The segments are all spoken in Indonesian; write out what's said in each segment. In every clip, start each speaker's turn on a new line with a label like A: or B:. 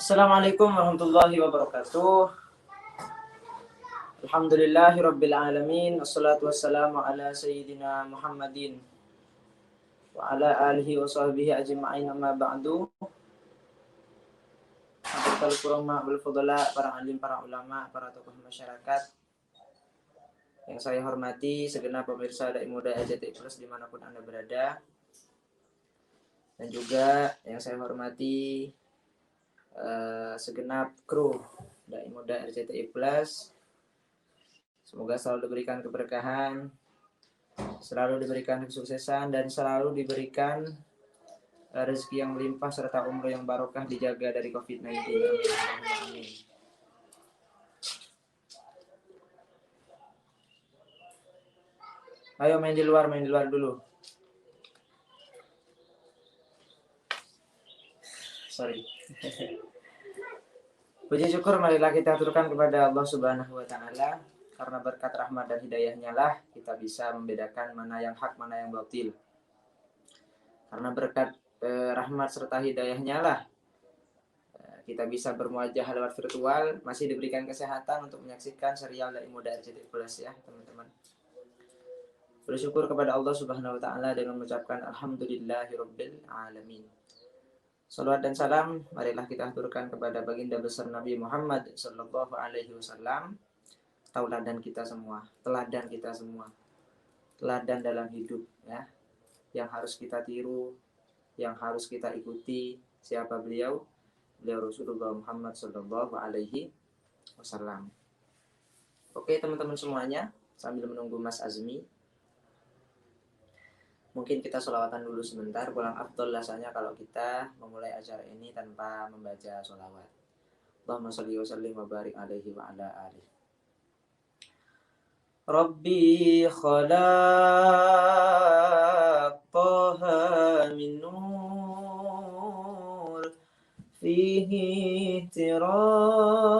A: Assalamualaikum warahmatullahi wabarakatuh. Alhamdulillahirabbil alamin. Wassalatu wassalamu ala sayyidina Muhammadin wa ala alihi wa sahbihi ajma'in, amma ba'du. Para kurama wal fudala, para alim, para ulama, para tokoh masyarakat yang saya hormati, segenap pemirsa Dai Muda RCTI Plus dimanapun Anda berada, dan juga yang saya hormati segenap kru Dai Muda RCTI Plus. Semoga selalu diberikan keberkahan, selalu diberikan kesuksesan, dan selalu diberikan rezeki yang melimpah serta umur yang barokah, dijaga dari COVID-19. Amin. Ayo main di luar dulu. Sorry. Puji syukur marilah kita aturkan kepada Allah Subhanahu wa taala. Karena berkat rahmat dan hidayahnya lah kita bisa membedakan mana yang hak, mana yang batil. Karena berkat rahmat serta hidayahnya lah kita bisa bermuajah lewat virtual, masih diberikan kesehatan untuk menyaksikan serial Dai Muda RCTI Plus ya teman-teman. Bersyukur kepada Allah Subhanahu wa taala dengan mengucapkan alhamdulillahirabbil alamin. Salawat dan salam marilah kita aturkan kepada baginda besar Nabi Muhammad sallallahu alaihi wasallam, teladan kita semua, teladan dalam hidup ya, yang harus kita tiru, yang harus kita ikuti. Siapa beliau? Beliau Rasulullah Muhammad sallallahu alaihi wasallam. Oke teman-teman semuanya, sambil menunggu Mas Azmi, mungkin kita sholawatan dulu sebentar. Kurang afdol rasanya kalau kita memulai acara ini tanpa membaca sholawat. Allahumma sholli wa sallim wa barik alaihi wa ala alihi. Rabbi khalaqtaha min nur, fihi tiram,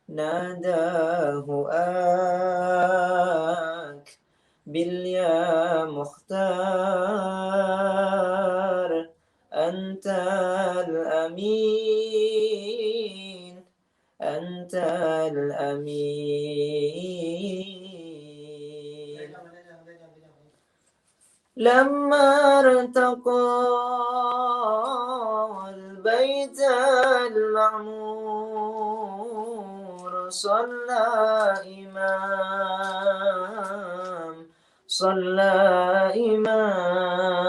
A: nadahu bil ya mukhtar, antal amin, lamma irtaqa al-bayt al-ma'mur, صلى إمام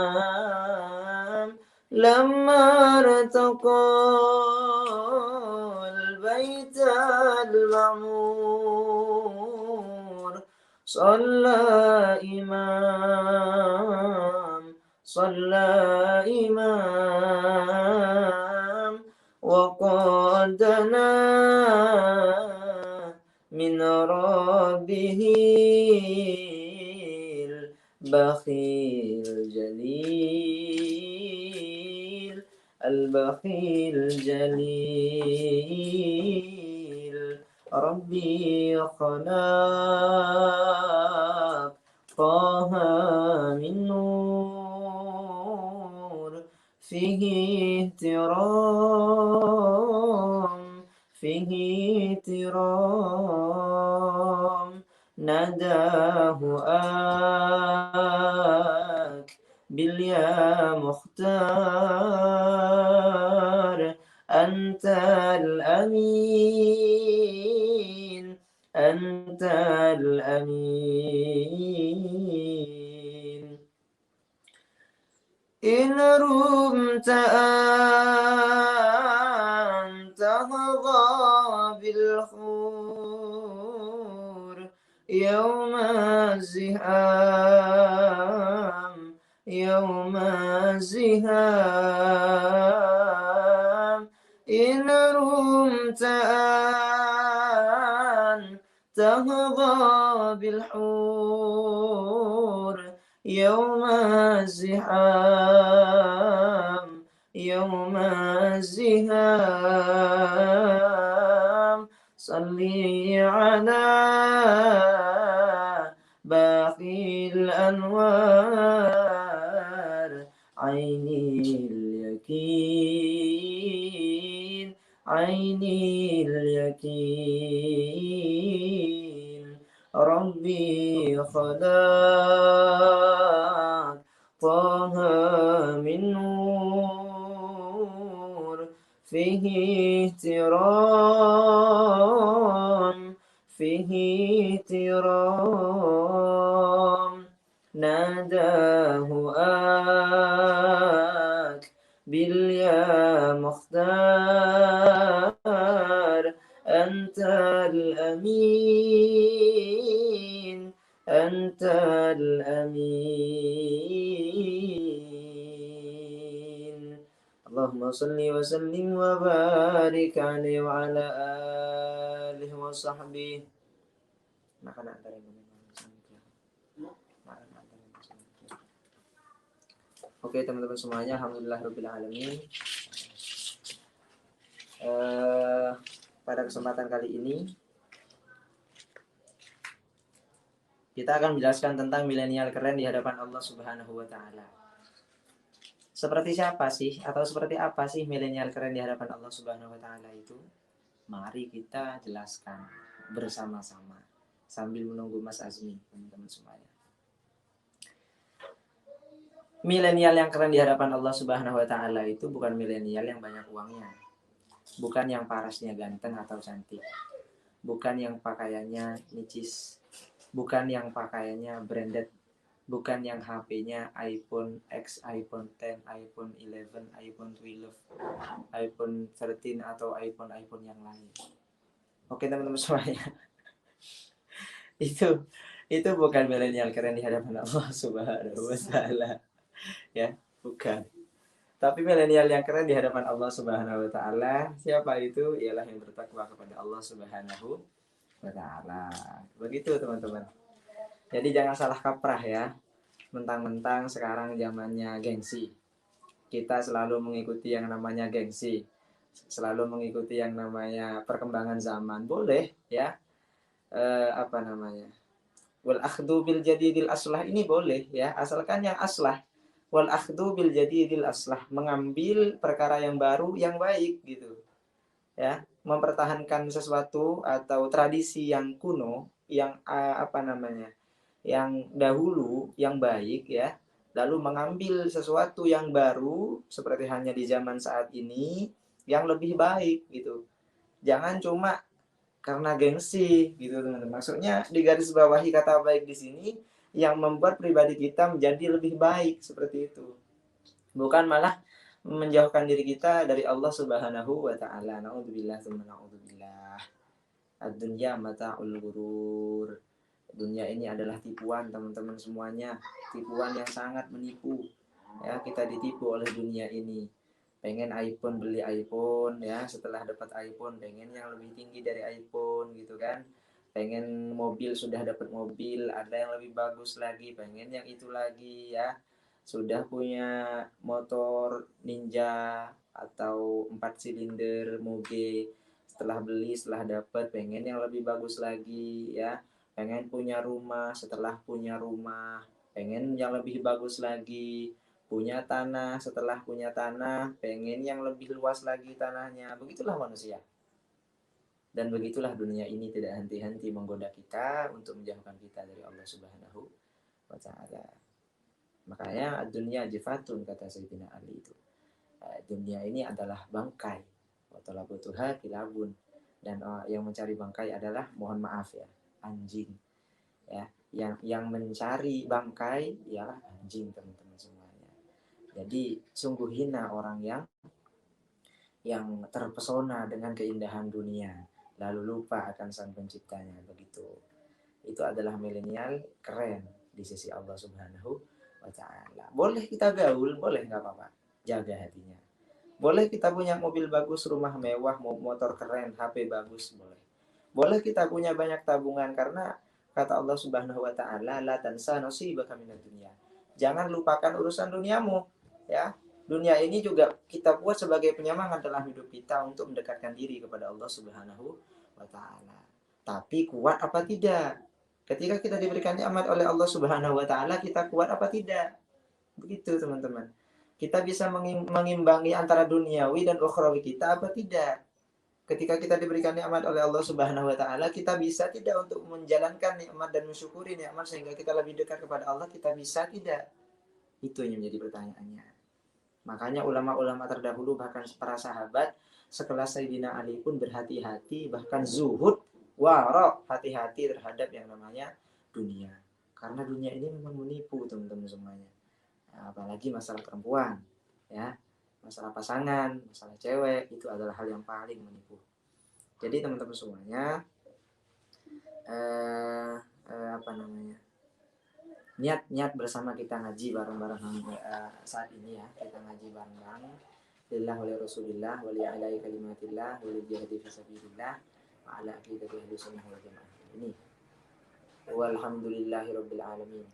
A: لما ارتقى البيت المعمور، صلى إمام وقادنا من ربه البخيل الجليل ربي خلق طه من نور، فيه اهترام، نداه باليا مختار، أنت الأمين، إن رمت أن تهضى بالخور يوم الزهام، إن رمت أن تهضى بالحور يوم الزهام، صلي على باقي الأنوار عين اليقين عين اليقين ربي خلاك طه من نور فيه احترام فيه احترام ناداه باليا مختار أنت الأمين أنت الأمين اللهم صل وسلم وبارك عليه وعلى آله وصحبه. Oke teman-teman semuanya, alhamdulillah rabbil alamin. Pada kesempatan kali ini kita akan menjelaskan tentang milenial keren di hadapan Allah Subhanahu wa taala. Seperti siapa sih atau seperti apa sih milenial keren di hadapan Allah Subhanahu wa taala itu? Mari kita jelaskan bersama-sama sambil menunggu Mas Azmi, teman-teman semuanya. Milenial yang keren di hadapan Allah Subhanahu wa taala itu bukan milenial yang banyak uangnya. Bukan yang parasnya ganteng atau cantik. Bukan yang pakaiannya nicis. Bukan yang pakaiannya branded. Bukan yang HP-nya iPhone X, iPhone X, iPhone 11, iPhone 12, iPhone 13 atau iPhone yang lain. Oke teman-teman semuanya. Itu bukan milenial keren di hadapan Allah Subhanahu wa taala. Ya, bukan. Tapi milenial yang keren di hadapan Allah Subhanahu wa taala, siapa itu? Ialah yang bertakwa kepada Allah Subhanahu wa taala. Begitu, teman-teman. Jadi jangan salah kaprah ya. Mentang-mentang sekarang zamannya gengsi. Kita selalu mengikuti yang namanya gengsi. Selalu mengikuti yang namanya perkembangan zaman. Boleh ya. Apa namanya? Wal akhdhu bil jadidil aslah ini boleh ya, asalkan yang aslah. Wal akhdhu bil jadidil aslah, mengambil perkara yang baru yang baik gitu. Ya, mempertahankan sesuatu atau tradisi yang kuno, yang apa namanya? Yang dahulu, yang baik ya. Lalu mengambil sesuatu yang baru seperti hanya di zaman saat ini yang lebih baik gitu. Jangan cuma karena gengsi gitu teman-teman. Maksudnya di garis bawahi kata baik di sini yang membuat pribadi kita menjadi lebih baik seperti itu. Bukan malah menjauhkan diri kita dari Allah Subhanahu wa taala. Nauzubillah tsumma nauzubillah. Ad-dunya mata'ul ghurur. Dunia ini adalah tipuan teman-teman semuanya. Tipuan yang sangat menipu. Ya, kita ditipu oleh dunia ini. Pengen iPhone, beli iPhone ya, setelah dapat iPhone pengen yang lebih tinggi dari iPhone gitu kan. Pengen mobil, sudah dapat mobil, ada yang lebih bagus lagi, pengen yang itu lagi ya. Sudah punya motor Ninja atau 4 silinder Moge, setelah beli, setelah dapat pengen yang lebih bagus lagi ya. Pengen punya rumah, setelah punya rumah pengen yang lebih bagus lagi. Punya tanah, setelah punya tanah pengen yang lebih luas lagi tanahnya. Begitulah manusia. Dan begitulah dunia ini tidak henti-henti menggoda kita untuk menjauhkan kita dari Allah Subhanahu wa taala. Makanya dunia jifatun, kata Sayyidina Ali itu. Dunia ini adalah bangkai. Wa talabutuha kilabun. Dan yang mencari bangkai adalah, mohon maaf ya, anjing. Ya, yang mencari bangkai ialah anjing, teman-teman semuanya. Jadi sungguh hina orang yang terpesona dengan keindahan dunia lalu lupa akan sang penciptanya. Begitu. Itu adalah milenial keren di sisi Allah Subhanahu wa taala. Boleh kita gaul, boleh, nggak apa-apa. Jaga hatinya. Boleh kita punya mobil bagus, rumah mewah, motor keren, HP bagus, boleh. Boleh kita punya banyak tabungan karena kata Allah Subhanahu wa taala, la tansa nasibaka minad dunya. Jangan lupakan urusan duniamu, ya. Dunia ini juga kita buat sebagai penyemangat dalam hidup kita untuk mendekatkan diri kepada Allah Subhanahu wa taala. Tapi kuat apa tidak? Ketika kita diberikan nikmat oleh Allah Subhanahu wa taala, kita kuat apa tidak? Begitu, teman-teman. kita bisa mengimbangi antara duniawi dan ukhrawi kita apa tidak? Ketika kita diberikan nikmat oleh Allah Subhanahu wa taala, kita bisa tidak untuk menjalankan nikmat dan mensyukuri nikmat sehingga kita lebih dekat kepada Allah, kita bisa tidak? Itu yang menjadi pertanyaannya. Makanya ulama-ulama terdahulu bahkan para sahabat sekelas Sayyidina Ali pun berhati-hati, bahkan zuhud, warok, hati-hati terhadap yang namanya dunia. Karena dunia ini memang menipu teman-teman semuanya. Nah, apalagi masalah perempuan, ya, masalah pasangan, masalah cewek, itu adalah hal yang paling menipu. Jadi teman-teman semuanya, apa namanya, niat bersama kita ngaji bareng-bareng saat ini ya, kita ngaji bareng-bareng lillah wa rasulillah wa li'alai kalimatillah wa lijihadi fisabilillah wa ala aqidati ahli sunnah wal jamaah. Ini walhamdulillahi rabbil alamin.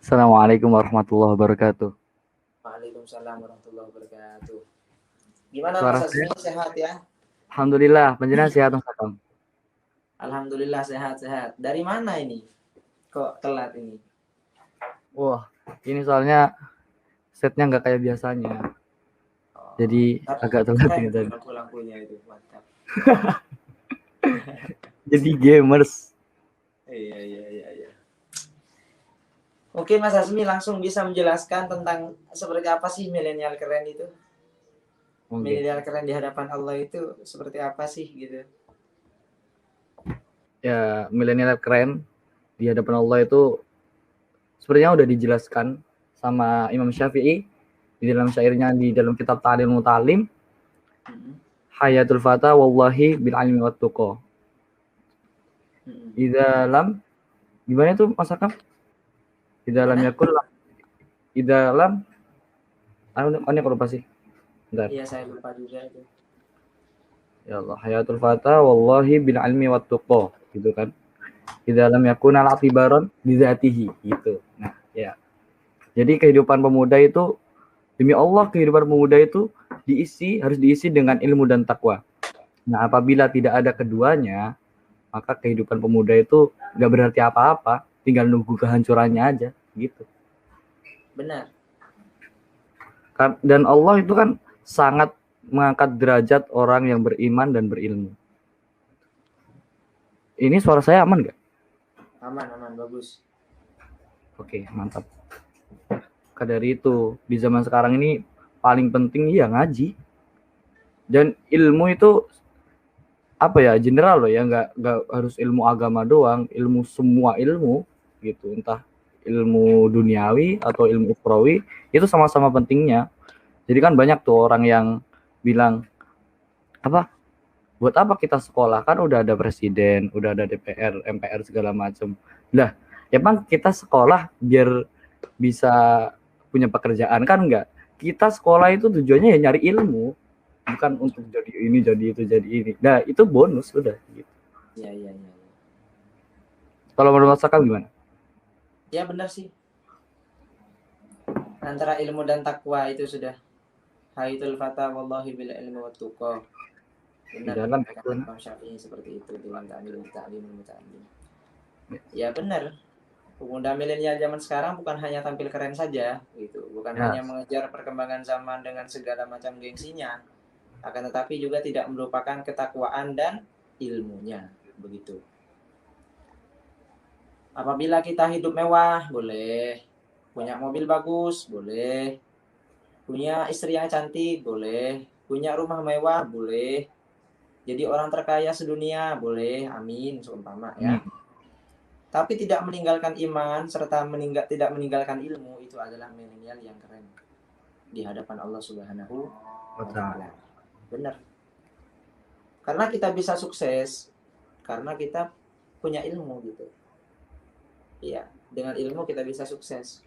B: Assalamualaikum warahmatullahi wabarakatuh.
A: Waalaikumsalam warahmatullahi wabarakatuh. Gimana
B: Suara
A: Mas
B: saya?
A: Azmi, sehat ya?
B: Alhamdulillah, panjenengan sehat Mas Akam.
A: Alhamdulillah sehat-sehat. Dari mana ini? Kok telat ini?
B: Wah, ini soalnya setnya nggak kayak biasanya. Jadi agak telat ini tadi.
A: Lampu-lampunya itu mantap.
B: Jadi gamers.
A: Iya. Oke Mas Azmi, langsung bisa menjelaskan tentang seperti apa sih milenial keren itu? Milenial keren di hadapan Allah itu seperti apa sih gitu?
B: Ya, milenial keren di hadapan Allah itu sebenarnya udah dijelaskan sama Imam Syafi'i di dalam syairnya di dalam kitab Ta'lim Mutalim. Hayatul fata wallahi bil ilmi wat tuqa. Di dalam gimana tuh Mas Akam? Di dalam yakul di dalam ini aku lupa sih. Bentar.
A: Iya, saya lupa juga itu.
B: Ya Allah, hayatul fata wallahi bil ilmi wat tuqa, gitu kan. Di dalam yakuna al-atibaron bizatihi, gitu. Nah, ya. Jadi kehidupan pemuda itu demi Allah, kehidupan pemuda itu harus diisi dengan ilmu dan takwa. Nah, apabila tidak ada keduanya, maka kehidupan pemuda itu nggak berarti apa-apa, tinggal nunggu kehancurannya aja, gitu.
A: Benar.
B: Dan Allah itu kan sangat mengangkat derajat orang yang beriman dan berilmu. Ini suara saya aman nggak?
A: Aman, bagus.
B: Oke, mantap. Maka dari itu, di zaman sekarang ini paling penting ya ngaji. Dan ilmu itu apa ya, general loh ya, nggak harus ilmu agama doang, ilmu semua ilmu gitu, entah ilmu duniawi atau ilmu ukhrawi, itu sama-sama pentingnya. Jadi kan banyak tuh orang yang bilang, apa, buat apa kita sekolah, kan udah ada presiden, udah ada DPR, MPR segala macam. Lah, emang kita sekolah biar bisa punya pekerjaan kan enggak? Kita sekolah itu tujuannya ya nyari ilmu, bukan untuk jadi ini, jadi itu, jadi ini. Nah, itu bonus udah gitu.
A: Iya.
B: Kalau menurut Mas Akam gimana?
A: Ya benar sih. Antara ilmu dan takwa itu sudah hayatul fata wallahi bil ilmi wat tuqa. Benar,
B: dalam
A: kata Imam Syafi'i seperti itu dalam ta'lim. Ya benar. Pemuda milenial zaman sekarang bukan hanya tampil keren saja, gitu. Bukan hanya mengejar perkembangan zaman dengan segala macam gengsinya, akan tetapi juga tidak melupakan ketakwaan dan ilmunya, begitu. Apabila kita hidup mewah, boleh. Punya mobil bagus, boleh. Punya istri yang cantik, boleh. Punya rumah mewah, boleh. Jadi orang terkaya sedunia, boleh. Amin, seumpama ya. Tapi tidak meninggalkan iman serta tidak meninggalkan ilmu, itu adalah milenial yang keren di hadapan Allah Subhanahu wa taala. Benar. Karena kita bisa sukses karena kita punya ilmu gitu. Iya, dengan ilmu kita bisa sukses.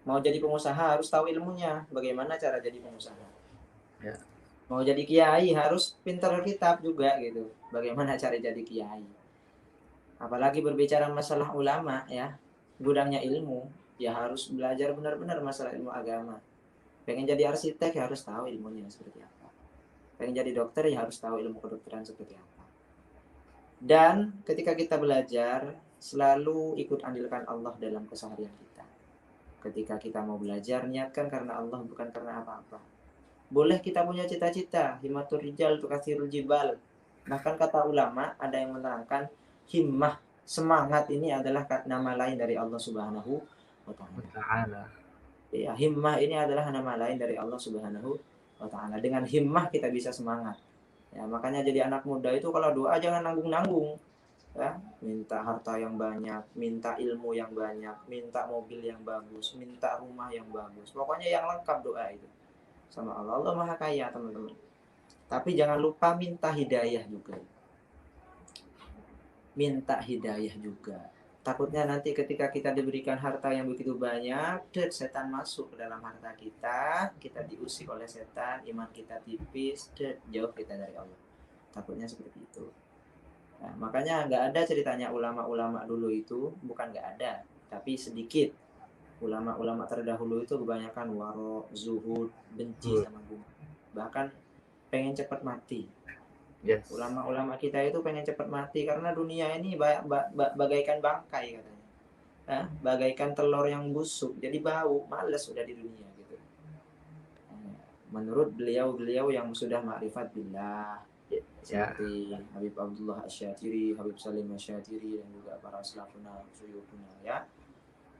A: Mau jadi pengusaha harus tahu ilmunya, bagaimana cara jadi pengusaha. Ya. Mau jadi kiai harus pintar kitab juga gitu. Bagaimana cara jadi kiai. Apalagi berbicara masalah ulama ya, gudangnya ilmu, ya harus belajar benar-benar masalah ilmu agama. Pengen jadi arsitek ya harus tahu ilmunya seperti apa. Pengen jadi dokter ya harus tahu ilmu kedokteran seperti apa. Dan ketika kita belajar, selalu ikut andilkan Allah dalam keseharian kita. Ketika kita mau belajar, niatkan karena Allah, bukan karena apa-apa. Boleh kita punya cita-cita, himmatur rijal tukasirul jibal. Bahkan kata ulama, ada yang menerangkan himmah, semangat ini adalah nama lain dari Allah Subhanahu wa taala.
B: Ta'ala.
A: Ya, himmah ini adalah nama lain dari Allah Subhanahu wa taala. Dengan himmah kita bisa semangat. Ya, makanya jadi anak muda itu kalau doa jangan nanggung-nanggung. Ya, minta harta yang banyak, minta ilmu yang banyak, minta mobil yang bagus, minta rumah yang bagus. Pokoknya yang lengkap doa itu sama Allah. Allah Maha Kaya, teman-teman. Tapi jangan lupa minta hidayah juga. Minta hidayah juga. Takutnya nanti ketika kita diberikan harta yang begitu banyak, setan masuk ke dalam harta kita, kita diusik oleh setan, iman kita tipis, jauh kita dari Allah. Takutnya seperti itu. Nah, makanya nggak ada ceritanya ulama-ulama dulu itu, bukan nggak ada, tapi sedikit. Ulama-ulama terdahulu itu kebanyakan waro, zuhud, benci sama dunia. Bahkan pengen cepat mati.
B: Yes.
A: Ulama-ulama kita itu pengen cepat mati karena dunia ini bagaikan bangkai katanya. Nah, bagaikan telur yang busuk, jadi bau, males sudah di dunia gitu. Menurut beliau-beliau yang sudah ma'rifat billah, seperti Habib Abdullah Asyatiri, Habib Salim Asyatiri, dan juga para salafuna suyukuna ya.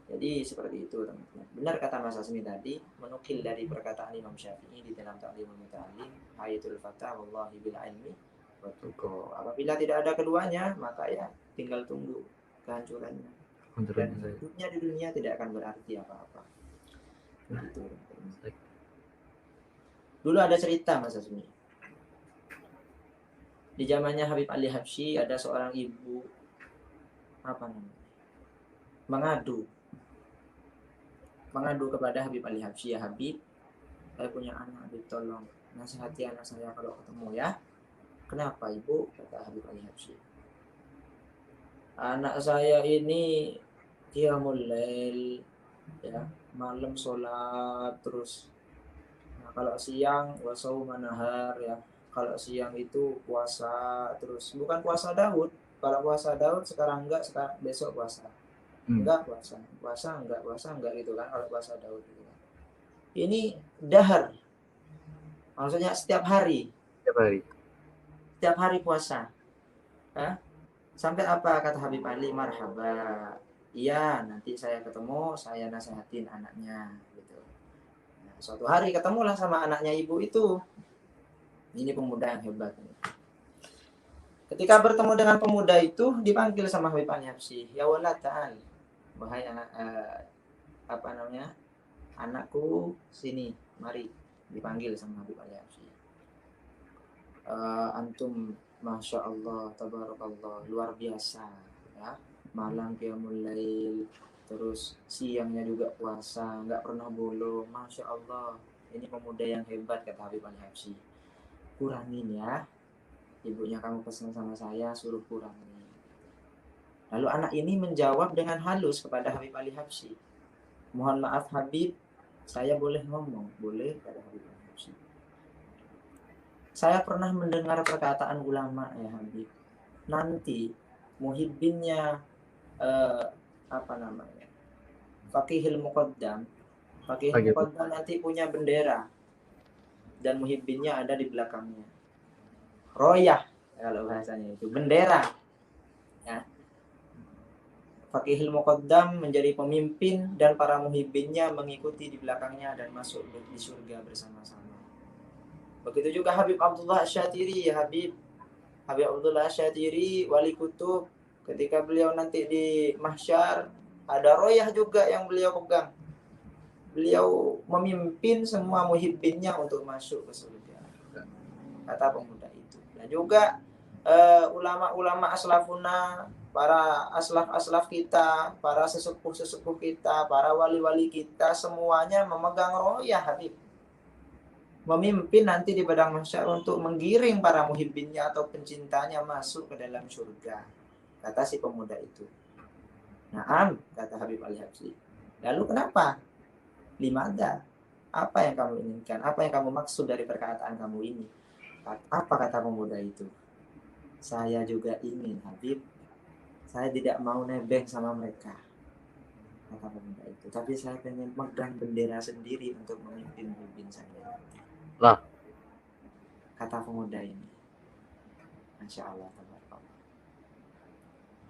A: Jadi seperti itu teman-teman. Benar kata Mas Asmi tadi, menukil dari perkataan Imam Syafi'i di dalam Ta'limul Muta'allim, hayatul fatah wallahi bil ilmi wa tuqa. Apabila tidak ada keduanya, maka ya tinggal tunggu kehancurannya. Dan hidupnya di dunia tidak akan berarti apa-apa. Begitu. Dulu ada cerita Mas Asmi. Di zamannya Habib Ali Habsyi ada seorang ibu mengadu kepada Habib Ali Habsyi, ya Habib, saya punya anak, Habib tolong nasihati anak saya kalau ketemu ya. Kenapa ibu? Kata Habib Ali Habsyi. Anak saya ini qiyamul lail, ya, malam sholat terus. Nah, kalau siang wasauman nahar, ya, kalau siang itu puasa terus. Bukan puasa Daud. Kalau puasa Daud sekarang enggak, sekarang besok puasa. Enggak puasa enggak gitu kan kalau puasa Daud gitu kan. Ini dahar. Maksudnya setiap hari. Setiap hari puasa. Hah? Sampai apa kata Habib Ali? Marhaba. Iya, nanti saya ketemu, saya nasihatin anaknya gitu. Nah, suatu hari ketemulah sama anaknya ibu itu. Ini pemuda yang hebat. Ketika bertemu dengan pemuda itu, dipanggil sama Habib Ali Habsyi, ya walad ta'al. Wahai anak, anakku, sini, mari. Dipanggil sama Habib Ali Habsyi. Antum Masya Allah, tabarakallah, luar biasa ya. Malam qiyamul lail, terus siangnya juga puasa, nggak pernah bolong, Masya Allah. Ini pemuda yang hebat, kata Habib Ali Habsyi. Kurangin ya, ibunya kamu pesan sama saya, suruh kurangin. Lalu anak ini menjawab dengan halus kepada Habib Ali Habsyi, mohon maaf Habib, saya boleh ngomong? Boleh, kata Habib Ali Habsyi. Saya pernah mendengar perkataan ulama ya Habib. Nanti muhibbinnya Faqihil Muqaddam. Faqihil Muqaddam nanti punya bendera dan muhibbinnya ada di belakangnya. Royah kalau bahasanya itu bendera. Ya. Faqihil Muqaddam menjadi pemimpin dan para muhibbinnya mengikuti di belakangnya dan masuk di surga bersama-sama. Begitu juga Habib Abdullah Asyatiri, ya Habib Abdullah Asyatiri, wali kutub, ketika beliau nanti di mahsyar, ada royah juga yang beliau pegang. Beliau memimpin semua muhibbinnya untuk masuk ke surga, kata pemuda itu. Dan juga ulama-ulama aslafuna, para aslaf-aslaf kita, para sesepuh-sesepuh kita, para wali-wali kita, semuanya memegang royah Habib. Memimpin nanti di padang mahsyar untuk menggiring para muhibbinnya atau pencintanya masuk ke dalam surga, kata si pemuda itu. Naam, kata Habib Ali Habsyi. Lalu kenapa? Limada? Apa yang kamu inginkan? Apa yang kamu maksud dari perkataan kamu ini? Apa kata pemuda itu? Saya juga ingin Habib. Saya tidak mau nebeng sama mereka, kata kata pemuda itu. Tapi saya pengen megang bendera sendiri untuk memimpin saya.
B: Lah.
A: Kata pemuda ini. Masya Allah, tabarakallah.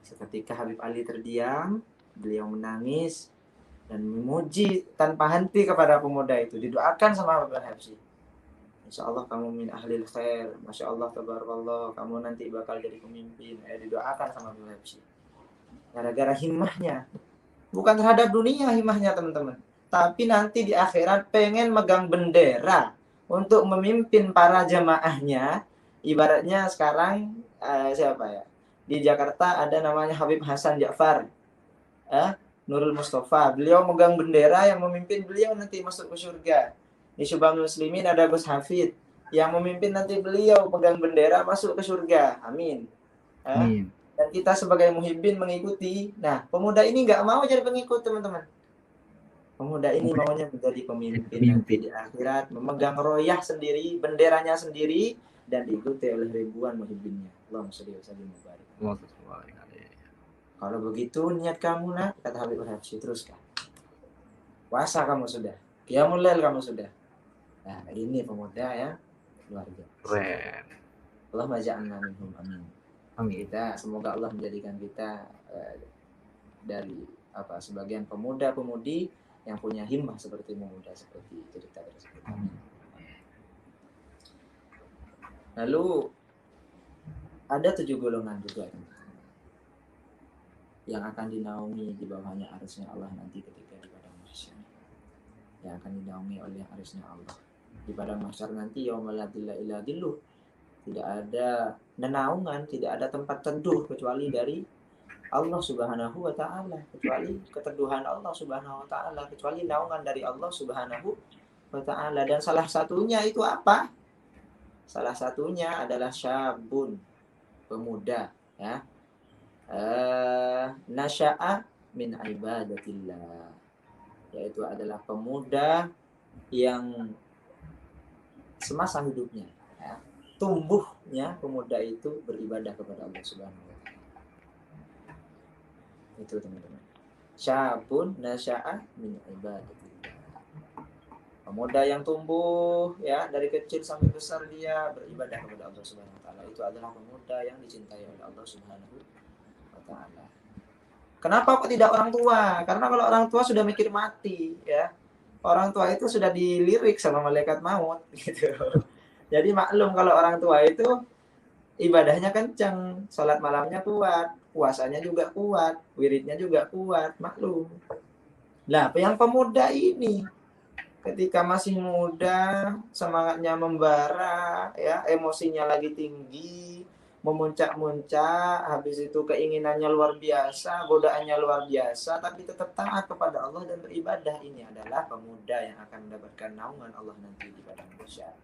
A: Seketika Habib Ali terdiam, beliau menangis dan memuji tanpa henti kepada pemuda itu. Didoakan sama Habib Al-Habsyi. Insya Allah kamu min ahlil khair. Masya Allah, tabarakallah. Kamu nanti bakal jadi pemimpin. Didoakan sama Habib Al-Habsyi. Gara-gara himmahnya. Bukan terhadap dunia himmahnya, teman-teman. Tapi nanti di akhirat pengen megang bendera untuk memimpin para jamaahnya. Ibaratnya sekarang siapa ya? Di Jakarta ada namanya Habib Hasan Ja'far. Nurul Mustafa. Beliau megang bendera yang memimpin beliau nanti masuk ke surga. Di Syubhal Muslimin ada Gus Hafid yang memimpin nanti beliau pegang bendera masuk ke surga. Amin.
B: Amin.
A: Dan kita sebagai muhibbin mengikuti. Nah, pemuda ini nggak mau jadi pengikut, teman-teman. Pemuda ini maunya menjadi pemimpin nanti di akhirat, memegang royah sendiri, benderanya sendiri, dan diikuti oleh ribuan muhibbinnya. Allahumma sholli wa sallim wa barik. Kalau begitu niat kamu, nak, kata Habib Al-Habsyi, teruskan. Puasa kamu sudah, qiyamul lail kamu sudah. Nah, ini pemuda ya, luar biasa.
B: Keren.
A: Allahumma ja'alna minhum, amin.
B: Amin.
A: Kita semoga Allah menjadikan kita dari sebagian pemuda-pemudi yang punya himmah seperti pemuda seperti cerita tersebut. Lalu ada 7 golongan juga yang akan dinaungi di bawahnya arusnya Allah nanti ketika di padang mahsyar. Yang akan dinaungi oleh arusnya Allah di padang mahsyar nanti, yaumul la dhilla illa dhilluh. Tidak ada naungan, tidak ada tempat teduh kecuali dari Allah Subhanahu wa ta'ala, kecuali keteduhan Allah Subhanahu wa ta'ala, kecuali naungan dari Allah Subhanahu wa ta'ala. Dan salah satunya itu apa? Salah satunya adalah syabun, pemuda, ya. Nasya'a min ibadatillah, yaitu adalah pemuda yang semasa hidupnya, ya, tumbuhnya pemuda itu beribadah kepada Allah Subhanahu wa ta'ala. Itu, teman-teman. Syabun nasya'a min ibadatillah. Pemuda yang tumbuh ya dari kecil sampai besar dia beribadah kepada Allah Subhanahu wa ta'ala. Itu adalah pemuda yang dicintai oleh Allah Subhanahu wa ta'ala. Kenapa kok tidak orang tua? Karena kalau orang tua sudah mikir mati, ya. Orang tua itu sudah dilirik sama malaikat maut gitu. Jadi maklum kalau orang tua itu ibadahnya kencang, salat malamnya kuat, puasanya juga kuat, wiridnya juga kuat, maklum. Nah, yang pemuda ini ketika masih muda, semangatnya membara, ya, emosinya lagi tinggi, memuncak-muncak, habis itu keinginannya luar biasa, godaannya luar biasa, tapi tetap taat kepada Allah dan beribadah. Ini adalah pemuda yang akan mendapatkan naungan Allah nanti di padang mahsyar.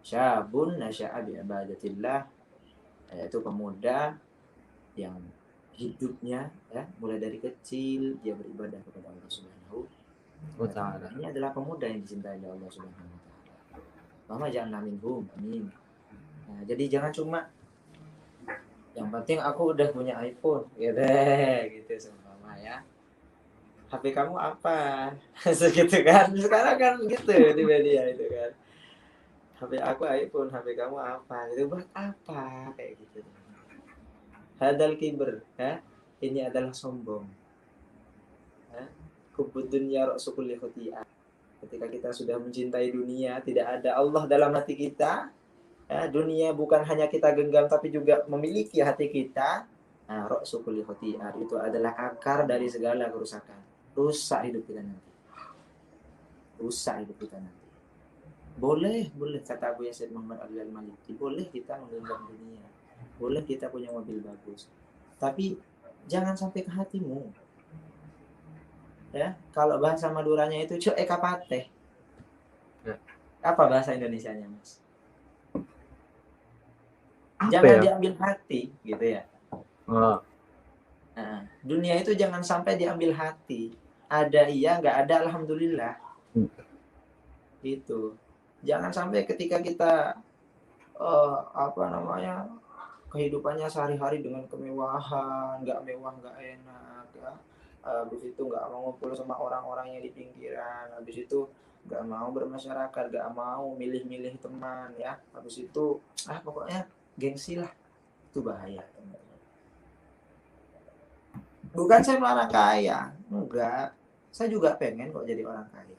A: Syabun nasya'a bi ibadatillah, yaitu pemuda yang hidupnya ya mulai dari kecil dia beribadah kepada Allah Subhanahu wa ta'ala. Ini adalah pemuda yang dicintai oleh Allah Subhanahu wa ta'ala. Allahumma ja'alna minhum, amin. Nah, jadi jangan cuma yang penting aku udah punya iPhone gitu sama ya. HP kamu apa? Segitu kan. Sekarang kan gitu di media itu kan. HP aku iPhone, HP kamu apa? Itu buat apa? Kayak gitu. Hadal kiber, ya. Ini adalah sombong. Ya. Hubud dunya ra'sul khuti'ah. Ketika kita sudah mencintai dunia, tidak ada Allah dalam hati kita. Ya, dunia bukan hanya kita genggam tapi juga memiliki hati kita. Nah, ra'sul khuti'ah itu adalah akar dari segala kerusakan. Rusak hidup kita nanti. Rusak hidup kita nanti. Boleh kata Abu Yazid Muhammad Al-Maliki, boleh kita menggenggam dunia. Boleh kita punya mobil bagus. Tapi jangan sampai ke hatimu. Ya, kalau bahasa Maduranya itu cuk eka pateh. Apa bahasa Indonesianya, Mas? Jangan diambil hati, gitu ya. Nah, dunia itu jangan sampai diambil hati. Ada iya, nggak ada alhamdulillah. Itu. Jangan sampai ketika kita kehidupannya sehari-hari dengan kemewahan, nggak mewah nggak enak ya. Habis itu nggak mau ngumpul sama orang-orang yang di pinggiran, habis itu nggak mau bermasyarakat, nggak mau milih-milih teman ya, habis itu pokoknya gengsi lah, itu bahaya teman-teman. Bukan saya melarang kaya, enggak, saya juga pengen kok jadi orang kaya,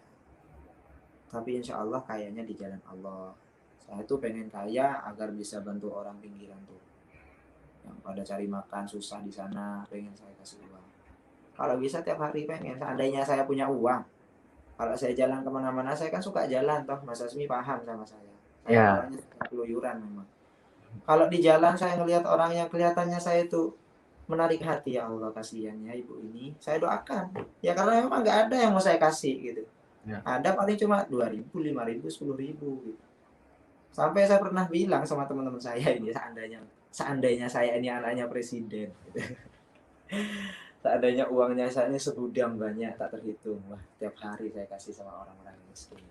A: tapi insya Allah kayanya di jalan Allah. Saya tuh pengen kaya agar bisa bantu orang pinggiran tuh yang pada cari makan susah di sana, pengen saya kasih uang. Kalau bisa tiap hari pengen, seandainya saya punya uang. Kalau saya jalan kemana-mana, saya kan suka jalan toh, Mas Asmi paham sama saya. Saya
B: Ya,
A: orangnya suka keluyuran memang. Kalau di jalan saya ngelihat orang yang kelihatannya saya itu menarik hati, ya Allah kasihan ya ibu ini, saya doakan. Ya karena memang nggak ada yang mau saya kasih gitu.
B: ya.
A: Ada paling cuma 2.000, 5.000, 10.000 gitu. Sampai saya pernah bilang sama teman-teman saya ini, seandainya saya ini anaknya presiden. Gitu. Seandainya uangnya saya ini segudang banyak tak terhitung, wah tiap hari saya kasih sama orang-orang miskin.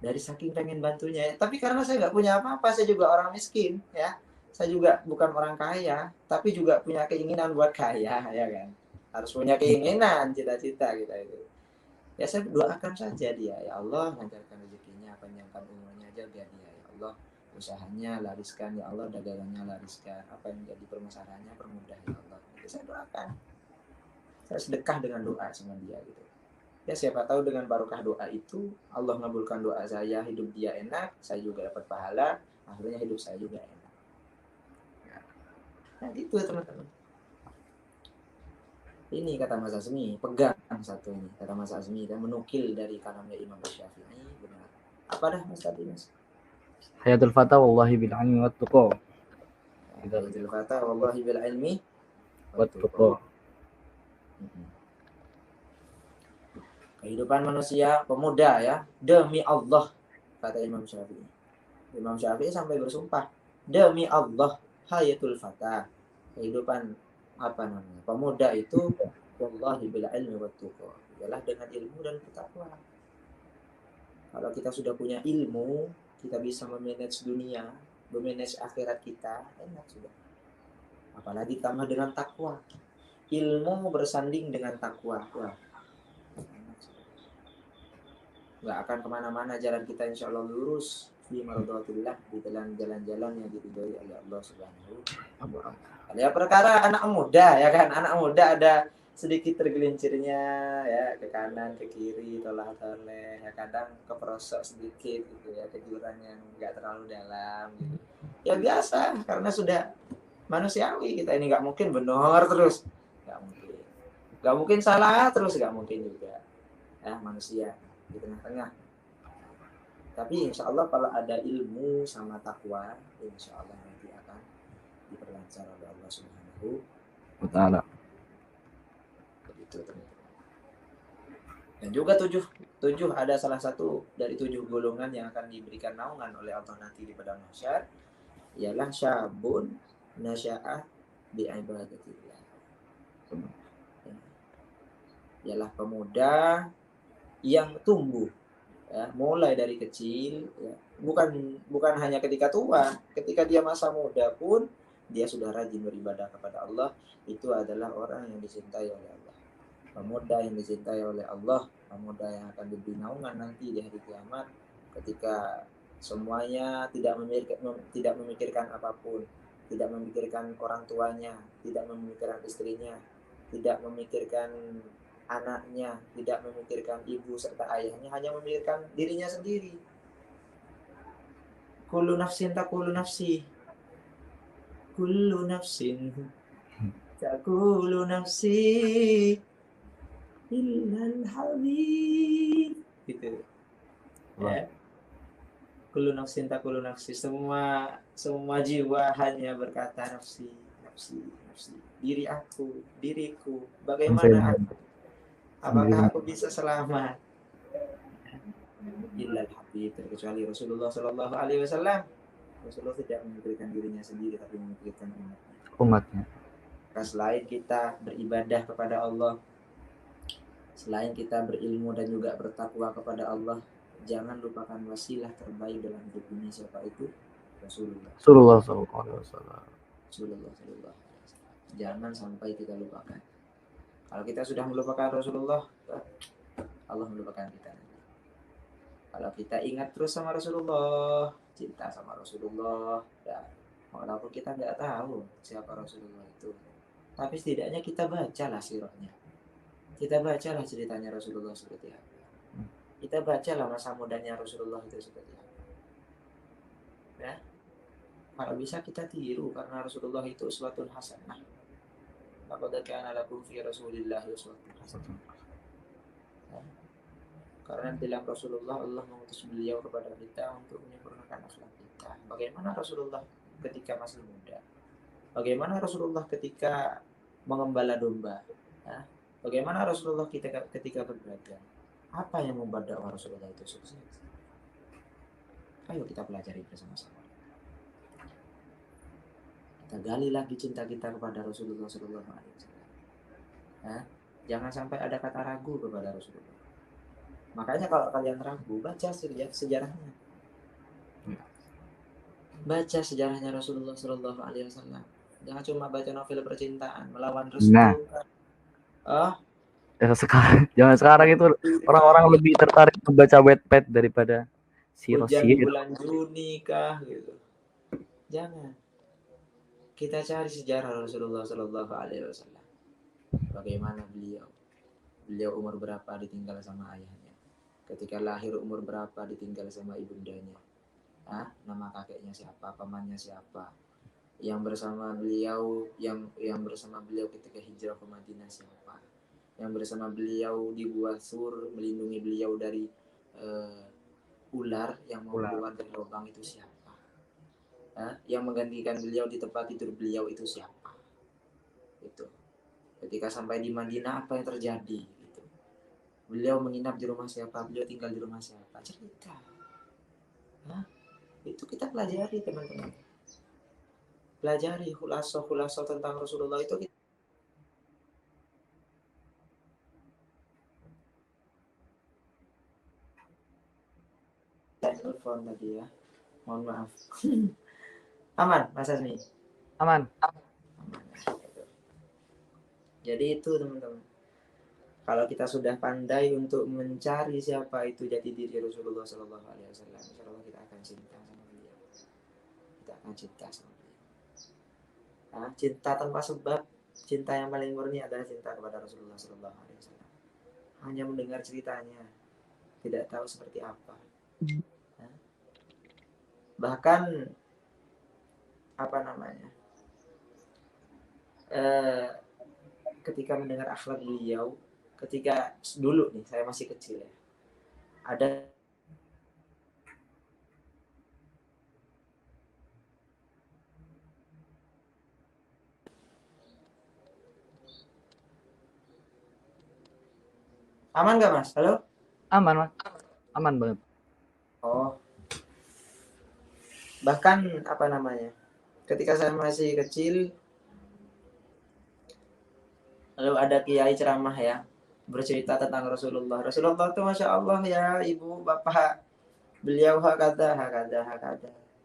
A: Dari saking pengen bantunya ya. Tapi karena saya nggak punya apa-apa, saya juga orang miskin ya. Saya juga bukan orang kaya, tapi juga punya keinginan buat kaya ya kan. Harus punya keinginan, cita-cita kita itu. Ya saya doakan saja dia, ya Allah lancarkan rezekinya, panjangkan umurnya, aja biar dia, ya Allah usahanya lariskan, ya Allah dagangannya lariskan, apa yang jadi permasalahannya permudah, ya Allah. Itu saya doakan, saya sedekah dengan doa sama dia gitu. Ya siapa tahu dengan barokah doa itu Allah ngabulkan doa saya, hidup dia enak, saya juga dapat pahala, akhirnya hidup saya juga enak. Nah gitu teman-teman. Ini kata Mas Azmi, pegang satu ini kata Mas Azmi dan menukil dari kalamnya Imam Syafi'i, benar. Apa dah Mas tadi Mas?
B: Hayatul Fatah wallahi bil ilmi wat tuqa.
A: Ayatul kata wallahi bil ilmi
B: Wat
A: wattuqa.
B: tuqa.
A: Kehidupan manusia pemuda ya, demi Allah kata Imam Syafi'i. Imam Syafi'i sampai bersumpah, demi Allah hayatul fata, kehidupan apa namanya pemuda itu wallahi bil ilmi wattuqa, ialah dengan ilmu dan ketakwaan. Kalau kita sudah punya ilmu, kita bisa memanage dunia, memanage akhirat kita, enak sudah. Apalagi tambah dengan takwa. Ilmu bersanding dengan takwa. Wah, enak sudah. Nggak akan kemana-mana, jalan kita insya Allah lurus. Fi mardatillah, di dalam jalan-jalan yang diridhoi oleh Allah Subhanahu wa ta'ala. Ya perkara anak muda ya kan, anak muda ada sedikit tergelincirnya ya ke kanan ke kiri toleh ya, kadang keperosok sedikit gitu ya ke jurang yang nggak terlalu dalam gitu ya, biasa karena sudah manusiawi, kita ini nggak mungkin benar terus, nggak mungkin salah terus, nggak mungkin juga ya, manusia di tengah-tengah. Tapi insya Allah kalau ada ilmu sama takwa, insya Allah nanti akan diperlancar oleh Allah Subhanahu
B: Wa ta'ala.
A: begitu teman-teman. Dan juga tujuh ada salah satu dari 7 golongan yang akan diberikan naungan oleh Allah nanti di padang mahsyar, ialah syabun nasya'ah bi ibadatillah. Ya. Ialah pemuda yang tumbuh ya, mulai dari kecil ya. Bukan hanya ketika tua, ketika dia masa muda pun dia sudah rajin beribadah kepada Allah, itu adalah orang yang dicintai oleh Allah. Pemuda yang dicintai oleh Allah, pemuda yang akan diberi naungan nanti di hari kiamat, ketika semuanya tidak memikirkan apapun, tidak memikirkan orang tuanya, tidak memikirkan istrinya, tidak memikirkan anaknya, tidak memikirkan ibu serta ayahnya, hanya memikirkan dirinya sendiri. Kullu nafsin taqulu nafsi, kullu nafsin taqulu nafsi illal habib, gitu ya. Kullu nafsin taqulu nafsi, semua jiwa hanya berkata nafsi, nafsi, nafsi, diriku, bagaimana aku, apakah aku bisa selamat? Illal habib, terkecuali Rasulullah Shallallahu Alaihi Wasallam. Rasulullah tidak memikirkan dirinya sendiri, tapi memikirkan
B: Umatnya.
A: Nah, selain kita beribadah kepada Allah, selain kita berilmu dan juga bertakwa kepada Allah, jangan lupakan wasilah terbaik dalam hidup ini, siapa itu? Rasulullah.
B: Rasulullah sallallahu alaihi wasallam.
A: Rasulullah sallallahu alaihi wasallam. Jangan sampai kita lupakan. Kalau kita sudah melupakan Rasulullah, Allah melupakan kita. Kalau kita ingat terus sama Rasulullah, cinta sama Rasulullah, dan walaupun kita nggak tahu siapa Rasulullah itu, tapi setidaknya kita bacalah sirahnya. Kita bacalah ceritanya Rasulullah seperti apa. Kita bacalah masa mudanya Rasulullah itu seperti apa. Ya, kalau bisa kita tiru karena Rasulullah itu uswatun hasanah. Laqad kana lakum fi Rasulillahi uswatun hasanah. Karena dalam Rasulullah Allah mengutus beliau kepada kita untuk menyempurnakan akhlak kita. Bagaimana Rasulullah ketika masih muda? Bagaimana Rasulullah ketika mengembala domba? Ya? Bagaimana Rasulullah ketika berdagang? Apa yang membuat dakwah Rasulullah itu sukses? Ayo kita pelajari bersama-sama. Kita gali lagi cinta kita kepada Rasulullah SAW. Ya? Jangan sampai ada kata ragu kepada Rasulullah. Makanya kalau kalian ragu, baca sejarahnya. Baca sejarahnya Rasulullah Shallallahu Alaihi Wasallam. Jangan cuma baca novel percintaan melawan restu.
B: Nah, jangan sekarang itu orang-orang lebih tertarik membaca Wattpad daripada
A: Hujan bulan Juni kah gitu. Jangan. Kita cari sejarah Rasulullah Shallallahu Alaihi Wasallam. Bagaimana beliau? Beliau umur berapa ditinggal sama ayahnya? Ketika lahir umur berapa ditinggal sama ibundanya? Nama kakeknya siapa? Pamannya siapa? Yang bersama beliau, yang bersama beliau ketika hijrah ke Madinah siapa? Yang bersama beliau di Gua Sur melindungi beliau dari ular yang mau keluar dari lubang itu siapa? Yang menggantikan beliau di tempat tidur beliau itu siapa? Itu. Ketika sampai di Madinah apa yang terjadi? Beliau menginap di rumah siapa, beliau tinggal di rumah siapa, cerita. Itu kita pelajari teman-teman. Pelajari khulasoh tentang Rasulullah itu kita. Telepon tadi ya, mohon maaf. Aman, Mas Asmi?
B: Aman.
A: Jadi itu teman-teman. Kalau kita sudah pandai untuk mencari siapa itu jati diri Rasulullah Sallallahu Alaihi Wasallam, insya Allah kita akan cinta sama beliau. Kita akan cinta sama beliau. Cinta tanpa sebab, cinta yang paling murni adalah cinta kepada Rasulullah Sallallahu Alaihi Wasallam. Hanya mendengar ceritanya, tidak tahu seperti apa. Bahkan ketika mendengar akhlak beliau. Ketika dulu nih, saya masih kecil ya. Ada Aman nggak Mas? Halo?
B: Aman Mas. Aman banget.
A: Oh. Bahkan ketika saya masih kecil, lalu ada kiai ceramah ya, bercerita tentang Rasulullah. Rasulullah itu Masya Allah ya ibu, bapak, beliau hakada.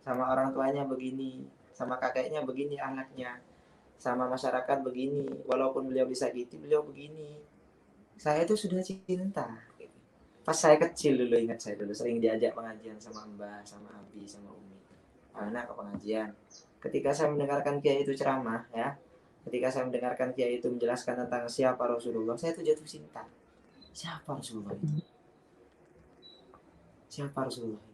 A: Sama orang tuanya begini, sama kakeknya begini anaknya, sama masyarakat begini. Walaupun beliau disakiti, beliau begini. Saya itu sudah cinta. Pas saya kecil dulu, ingat saya dulu sering diajak pengajian sama Mbah, sama Abi, sama Umi. Anak ke pengajian. Ketika saya mendengarkan kiai itu ceramah ya, ketika saya mendengarkan kiai itu menjelaskan tentang siapa Rasulullah, saya itu jatuh cinta. Siapa Rasulullah itu? Siapa Rasulullah itu?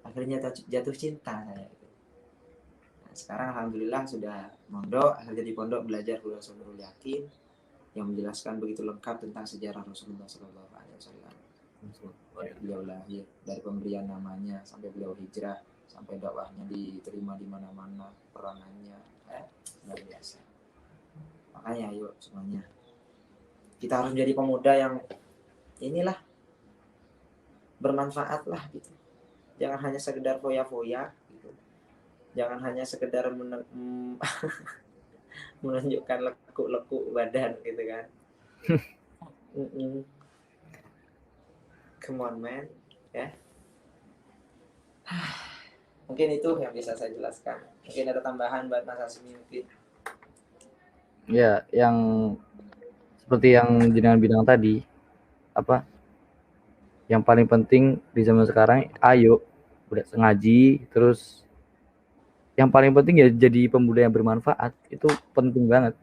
A: Akhirnya jatuh cinta saya itu. Nah, sekarang alhamdulillah sudah mondok, akhirnya di pondok belajar Rasulul Yakin yang menjelaskan begitu lengkap tentang sejarah Rasulullah Sallallahu Alaihi Wasallam. Beliau lahir dari pemberian namanya sampai beliau hijrah, sampai dakwahnya diterima di mana-mana, perangannya luar biasa. Makanya ayo semuanya kita harus menjadi pemuda yang inilah bermanfaat lah gitu. Jangan hanya sekedar foya-foya gitu. Jangan hanya sekedar menunjukkan lekuk-lekuk badan gitu kan. Come on man, ya. Mungkin itu yang bisa saya jelaskan. Mungkin ada tambahan buat Mas Asmi mungkin.
B: Ya, yang seperti yang jenengan bilang tadi, apa yang paling penting di zaman sekarang, ayo udah ngaji, terus yang paling penting ya jadi pemuda yang bermanfaat, itu penting banget.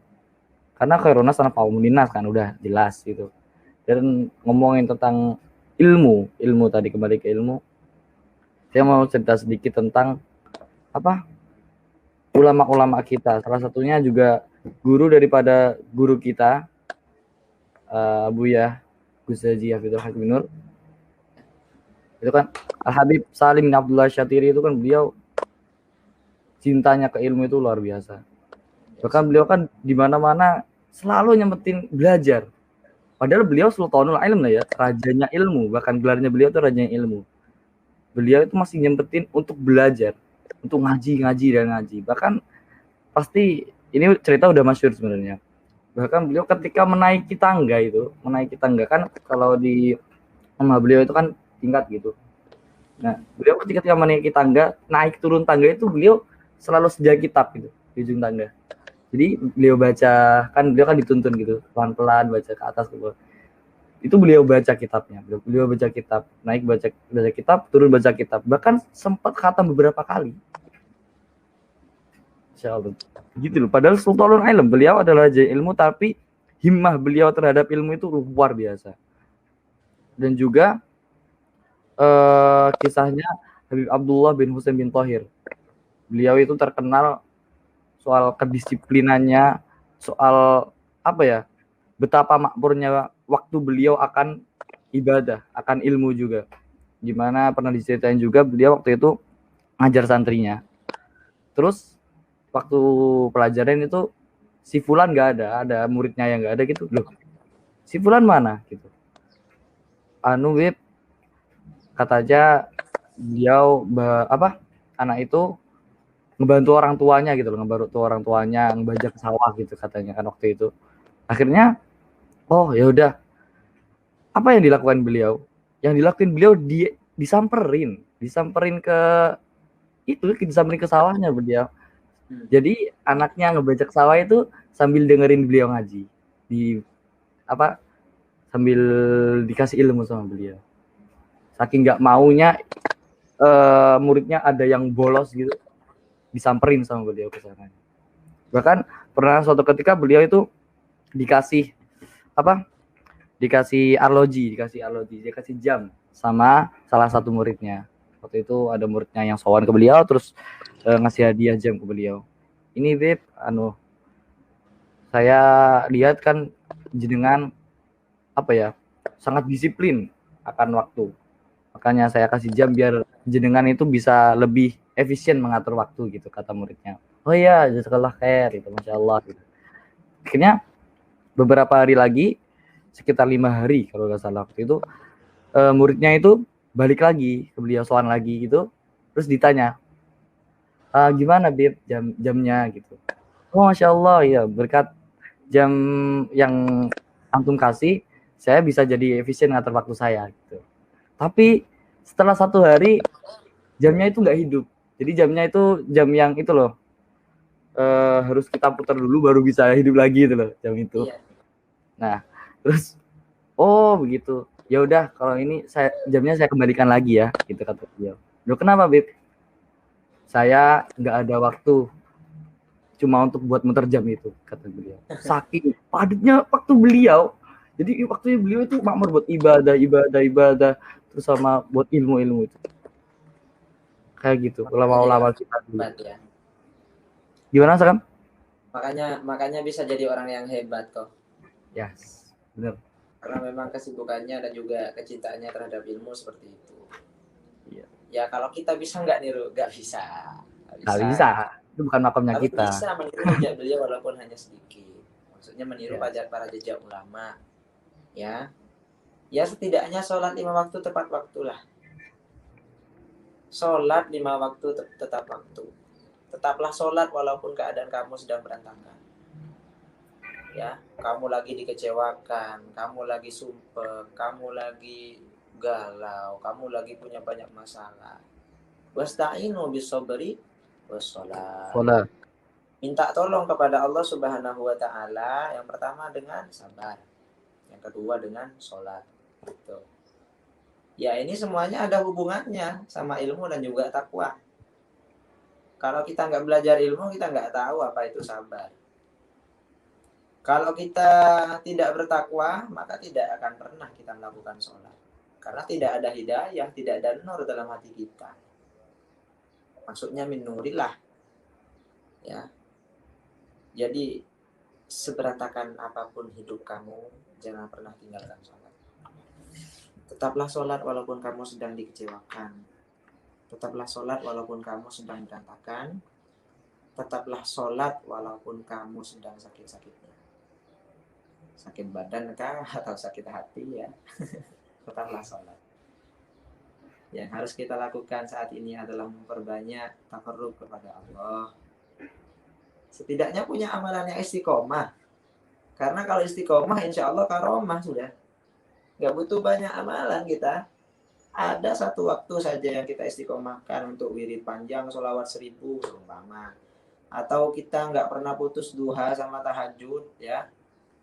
B: Karena corona sana paumuninas kan udah jelas gitu. Dan ngomongin tentang ilmu tadi, kembali ke ilmu, saya mau cerita sedikit tentang apa ulama-ulama kita. Salah satunya juga guru daripada guru kita, Buya Gus Haji Hafidhul Hakim Nur. Itu kan Al Habib Salim bin Abdullah Syatiri, itu kan beliau cintanya ke ilmu itu luar biasa. Bahkan beliau kan di mana-mana selalu nyempetin belajar. Padahal beliau Sultanul Ilm lah ya, rajanya ilmu. Bahkan gelarnya beliau itu rajanya ilmu. Beliau itu masih nyempetin untuk belajar, untuk ngaji. Bahkan pasti ini cerita udah masyhur sebenarnya. Bahkan beliau ketika menaiki tangga kan kalau di rumah beliau itu kan tingkat gitu. Nah, beliau ketika menaiki tangga, naik turun tangga itu beliau selalu sedia kitab gitu di ujung tangga. Jadi beliau kan dituntun gitu, pelan-pelan baca ke atas ke bawah. Itu beliau baca kitabnya, beliau baca kitab, naik baca kitab, turun baca kitab. Bahkan sempat khatam beberapa kali. Insyaallah. Gitu loh. Padahal Sultanul Ilm, beliau adalah raja ilmu, tapi himmah beliau terhadap ilmu itu luar biasa. Dan juga kisahnya Habib Abdullah bin Husain bin Thohir. Beliau itu terkenal soal kedisiplinannya, soal apa ya, betapa makmurnya waktu beliau akan ibadah, akan ilmu juga. Gimana pernah diceritain juga beliau waktu itu ngajar santrinya. Terus waktu pelajaran itu si Fulan nggak ada muridnya yang nggak ada gitu. Loh, si Fulan mana gitu. Wib, katanya beliau anak itu ngebantu orang tuanya gitu loh, ngebantu orang tuanya ngebajak sawah gitu katanya kan waktu itu. Akhirnya oh ya udah, apa yang dilakukan beliau? Yang dilakukan beliau disamperin ke disamperin ke sawahnya beliau. Jadi anaknya ngebajak sawah itu sambil dengerin beliau ngaji di sambil dikasih ilmu sama beliau. Saking nggak maunya muridnya ada yang bolos gitu, disamperin sama beliau ke sana. Bahkan pernah suatu ketika beliau itu dikasih arloji, dikasih jam sama salah satu muridnya. Waktu itu ada muridnya yang sowan ke beliau, terus ngasih hadiah jam ke beliau. Ini Beb, saya lihat kan jenengan sangat disiplin akan waktu. Makanya saya kasih jam biar jenengan itu bisa lebih efisien mengatur waktu gitu, kata muridnya. Oh iya, jazakallah khair gitu, Masya Allah gitu. Akhirnya beberapa hari lagi, sekitar 5 hari kalau nggak salah waktu itu, muridnya itu balik lagi ke beliau, soal lagi gitu, terus ditanya, gimana Bib jamnya gitu. Oh Masya Allah ya, berkat jam yang antum kasih, saya bisa jadi efisien ngatur waktu saya gitu. Tapi setelah 1 hari jamnya itu nggak hidup. Jadi jamnya itu jam yang itu loh, harus kita putar dulu baru bisa hidup lagi itu loh, jam itu. Iya. Nah, terus oh begitu. Ya udah kalau ini jamnya saya kembalikan lagi ya, gitu kata beliau. Loh kenapa Bib? Saya nggak ada waktu cuma untuk buat muter jam itu, kata beliau. Saking padatnya waktu beliau. Jadi waktunya beliau itu makmur buat ibadah, terus sama buat ilmu itu. Kayak gitu, ulama-ulama kita dulu. Ya. Gimana Sakam?
A: Makanya bisa jadi orang yang hebat kok.
B: Yes, benar.
A: Karena memang kesibukannya dan juga kecintaannya terhadap ilmu seperti itu.
B: Iya.
A: Ya kalau kita bisa nggak niru, nggak bisa.
B: Nggak bisa. Itu bukan makamnya kita.
A: Bisa meniru jejak beliau walaupun hanya sedikit. Maksudnya meniru para jejak ulama. Ya setidaknya sholat 5 waktu tepat waktu lah. Sholat 5 waktu tetap waktu. Tetaplah sholat walaupun keadaan kamu sedang berantakan. Ya, kamu lagi dikecewakan, kamu lagi sumpah, kamu lagi galau, kamu lagi punya banyak masalah. Wasta'inu bis-sabri was-shalah.
B: Sholat.
A: Minta tolong kepada Allah Subhanahu wa taala yang pertama dengan sabar, yang kedua dengan sholat. Gitu. Ya ini semuanya ada hubungannya sama ilmu dan juga takwa. Kalau kita nggak belajar ilmu, kita nggak tahu apa itu sabar. Kalau kita tidak bertakwa, maka tidak akan pernah kita melakukan sholat. Karena tidak ada hidayah, tidak ada nur dalam hati kita. Maksudnya min nurillah. Ya. Jadi seberantakan apapun hidup kamu, jangan pernah tinggalkan sholat. Tetaplah sholat walaupun kamu sedang dikecewakan. Tetaplah sholat walaupun kamu sedang berantakan. Tetaplah sholat walaupun kamu sedang sakit-sakitnya. Sakit badan kah atau sakit hati ya. Tetaplah sholat. Yang harus kita lakukan saat ini adalah memperbanyak taqarrub kepada Allah. Setidaknya punya amalan yang istiqomah. Karena kalau istiqomah insya Allah karomah sudah. Gak butuh banyak amalan kita. Ada satu waktu saja yang kita istiqomahkan untuk wirid panjang, sholawat 1000 seumpama. Atau kita nggak pernah putus duha sama tahajud ya.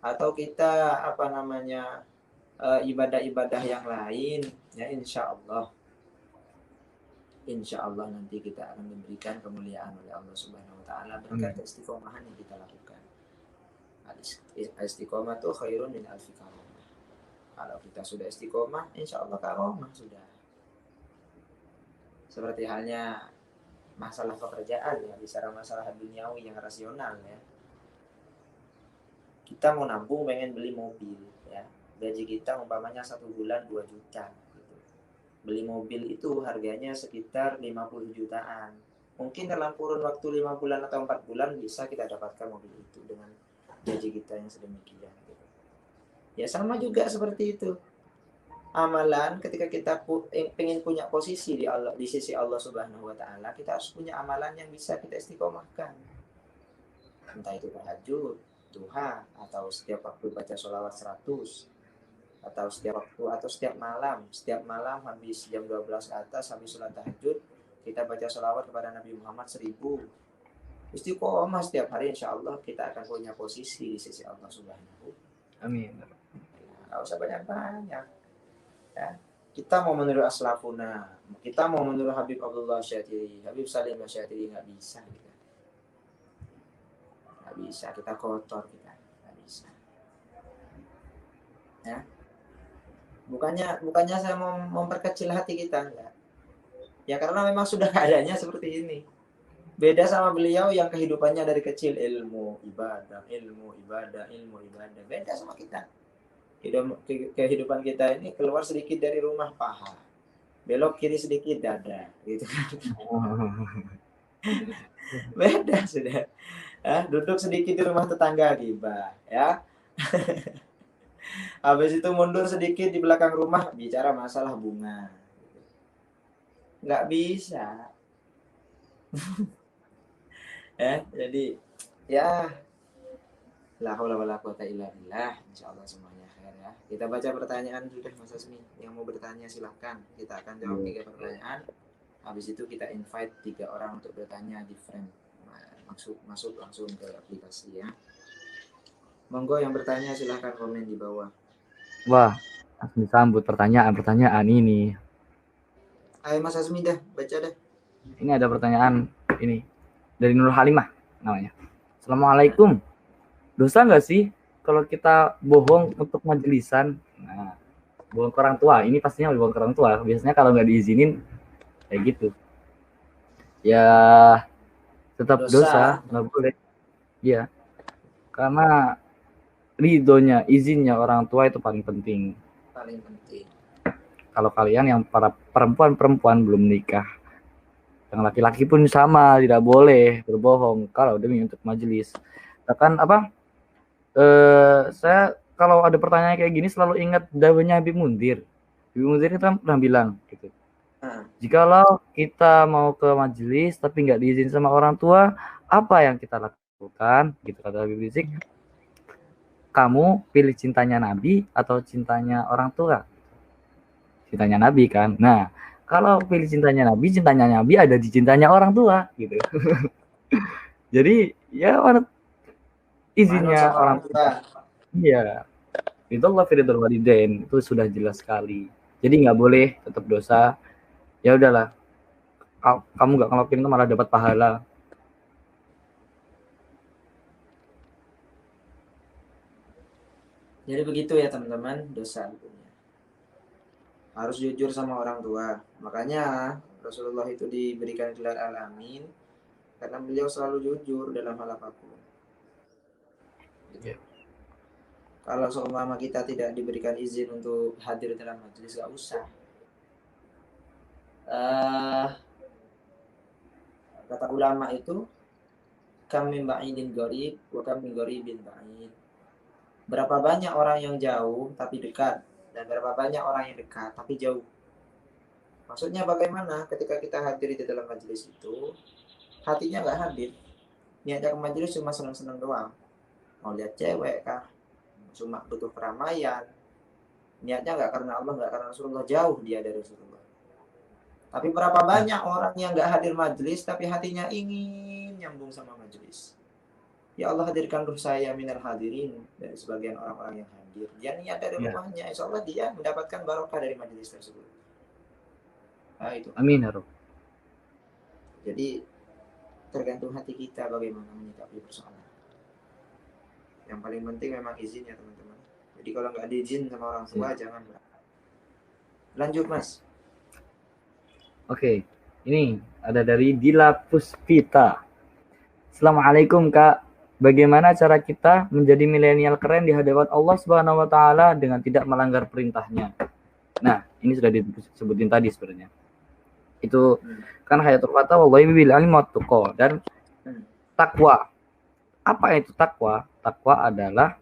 A: Atau kita ibadah-ibadah yang lain ya, insya Allah nanti kita akan diberikan kemuliaan oleh Allah Subhanahu wa taala berkat istiqomahan yang kita lakukan. Istiqomah tuh khairun min alfi karomah. Kalau kita sudah istiqomah, insya Allah karomah sudah. Seperti halnya masalah pekerjaan ya, bicara masalah duniawi yang rasional ya. Kita mau nabung pengen beli mobil ya. Gaji kita umpamanya 1 bulan 2 juta gitu. Beli mobil itu harganya sekitar 50 jutaan. Mungkin dalam kurun waktu 5 bulan atau 4 bulan bisa kita dapatkan mobil itu dengan gaji kita yang sedemikian gitu. Ya sama juga seperti itu. Amalan ketika kita pengen punya posisi di sisi Allah Subhanahu wa taala, kita harus punya amalan yang bisa kita istiqomahkan. Entah itu tahajud, duha, atau setiap waktu baca sholawat 100, atau setiap waktu atau setiap malam habis jam 12 ke atas habis sholat tahajud kita baca sholawat kepada Nabi Muhammad 1000. Istiqomah setiap hari, insya Allah kita akan punya posisi di sisi Allah Subhanahu.
B: Amin.
A: Nggak usah banyak-banyak ya. Kita mau meniru aslafuna, kita mau meniru Habib Abdullah Syatiri, Habib Salim Syatiri, nggak bisa kita. Nggak bisa, kita kotor kita, nggak bisa ya. Bukannya saya mau memperkecil hati kita, enggak ya, karena memang sudah keadaannya seperti ini. Beda sama beliau yang kehidupannya dari kecil ilmu ibadah, beda sama kita. Kehidupan kita ini keluar sedikit dari rumah paha, belok kiri sedikit dada gitu kan. Beda sudah. Duduk sedikit di rumah tetangga gibah ya. Habis itu mundur sedikit di belakang rumah bicara masalah bunga. Nggak bisa. Jadi ya la haula wala quwata illa billah, insyaallah semuanya khair ya. Kita baca pertanyaan sudah Mas Asmi. Yang mau bertanya silahkan. Kita akan jawab 3 pertanyaan. Habis itu kita invite 3 orang untuk bertanya di frame. Masuk langsung ke aplikasi ya. Monggo yang bertanya silahkan komen di bawah.
B: Wah, langsung disambut pertanyaan ini.
A: Ayo Mas Asmi dah, baca dah.
B: Ini ada pertanyaan ini dari Nur Halimah namanya. Assalamualaikum. Dosa nggak sih kalau kita bohong untuk majelisan? Nah, bohong ke orang tua. Ini pastinya bohong ke orang tua. Biasanya kalau nggak diizinin kayak gitu. Ya tetap dosa, nggak boleh. Iya. Karena ridhonya, izinnya orang tua itu paling penting.
A: Paling penting.
B: Kalau kalian yang para perempuan belum menikah, yang laki-laki pun sama, tidak boleh berbohong kalau demi untuk majelis. Bahkan saya kalau ada pertanyaan kayak gini selalu ingat dawuhnya Habib Munzir. Habib Munzir itu pernah bilang gitu. Jikalau kita mau ke majelis tapi nggak diizin sama orang tua, apa yang kita lakukan? Gitu kata Habib Rizik. Kamu pilih cintanya Nabi atau cintanya orang tua? Cintanya Nabi kan. Nah, kalau pilih cintanya Nabi ada di cintanya orang tua gitu. Jadi ya
A: Manut
B: izinnya
A: sama
B: orang
A: orang tua.
B: iya. Itu Allah firidul walidain itu sudah jelas sekali. Jadi nggak boleh tetap dosa. Ya udahlah, kamu nggak ngelakuin itu malah dapat pahala.
A: Jadi begitu ya teman-teman, dosa hukumnya. Harus jujur sama orang tua. Makanya Rasulullah itu diberikan gelar Al-Amin karena beliau selalu jujur dalam hal apapun. Gitu.
B: Ya.
A: Kalau seumpama kita tidak diberikan izin untuk hadir dalam majelis, gak usah. Kata ulama itu, kam min ba'idin gharib wa kam min gharibin ba'id. Berapa banyak orang yang jauh tapi dekat, dan berapa banyak orang yang dekat tapi jauh. Maksudnya bagaimana ketika kita hadir di dalam majelis itu, hatinya nggak hadir. Niatnya ke majelis cuma senang-senang doang. Mau lihat cewek kah? Cuma butuh keramaian. Niatnya nggak karena Allah, nggak karena Rasulullah, jauh dia dari Rasulullah. Tapi berapa banyak orang yang nggak hadir majelis tapi hatinya ingin nyambung sama majelis. Ya Allah, hadirkan ruh saya minal hadirin, dari sebagian orang-orang yang hadir. Dia niat dari rumahnya, insya Allah dia mendapatkan barokah dari majelis tersebut. Nah itu.
B: Amin ya Rabb.
A: Jadi tergantung hati kita bagaimana menyikapi persoalan. Yang paling penting memang izin ya teman-teman. Jadi kalau nggak diizin sama orang tua, jangan. Lanjut Mas.
B: Oke, ini ada dari Dila Puspita. Assalamualaikum Kak. Bagaimana cara kita menjadi milenial keren di hadapan Allah Subhanahu wa taala dengan tidak melanggar perintahnya? Nah, ini sudah disebutin tadi sebenarnya. Itu kan hayatul fata wallahi bil ilmi wat tuqa dan takwa. Apa itu takwa? Takwa adalah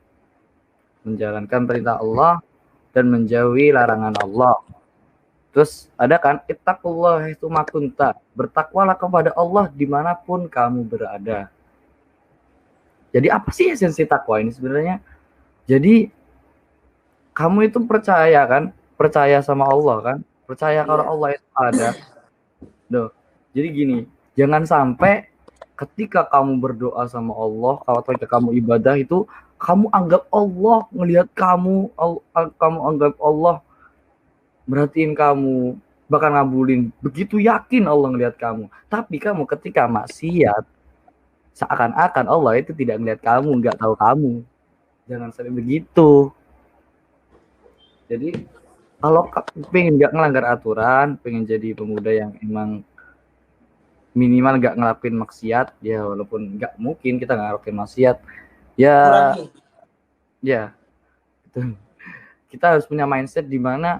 B: menjalankan perintah Allah dan menjauhi larangan Allah. Terus ada kan ittaqullah itu makunta, bertakwalah kepada Allah dimanapun kamu berada. Jadi apa sih esensi takwa ini sebenarnya? Jadi kamu itu percaya kan, percaya sama Allah kan, percaya kalau Allah itu ada. Duh. Jadi gini, jangan sampai ketika kamu berdoa sama Allah, kalau ketika kamu ibadah itu kamu anggap Allah ngelihat kamu anggap Allah merhatiin kamu, bahkan ngabulin. Begitu yakin Allah ngelihat kamu. Tapi kamu ketika maksiat, seakan-akan Allah itu tidak ngelihat kamu, nggak tahu kamu. Jangan sampai begitu. Jadi kalau pengen nggak ngelanggar aturan, pengen jadi pemuda yang emang minimal nggak ngelakuin maksiat, ya walaupun nggak mungkin kita nggak ngelakuin maksiat, ya
A: kurangi.
B: Ya kita harus punya mindset di mana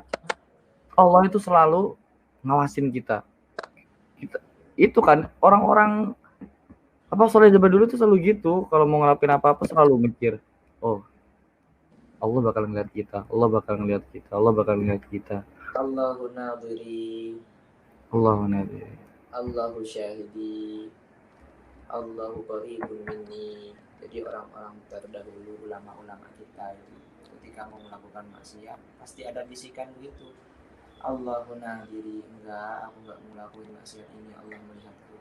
B: Allah itu selalu ngawasin kita itu kan orang-orang apa soleh zaman dulu tuh selalu gitu, kalau mau ngelakuin apa-apa selalu mikir, oh Allah bakal ngeliat kita, Allah bakal ngeliat kita, Allah bakal ngeliat kita.
A: Allahu nadhiri,
B: Allahu nadhiri,
A: Allahu syahidi, Allahu qaribun minni. Jadi orang-orang terdahulu, ulama-ulama kita itu ketika mau melakukan maksiat pasti ada bisikan begitu. Allahu nadhiri, enggak, aku enggak melakukan maksiat ini, Allah melihatku.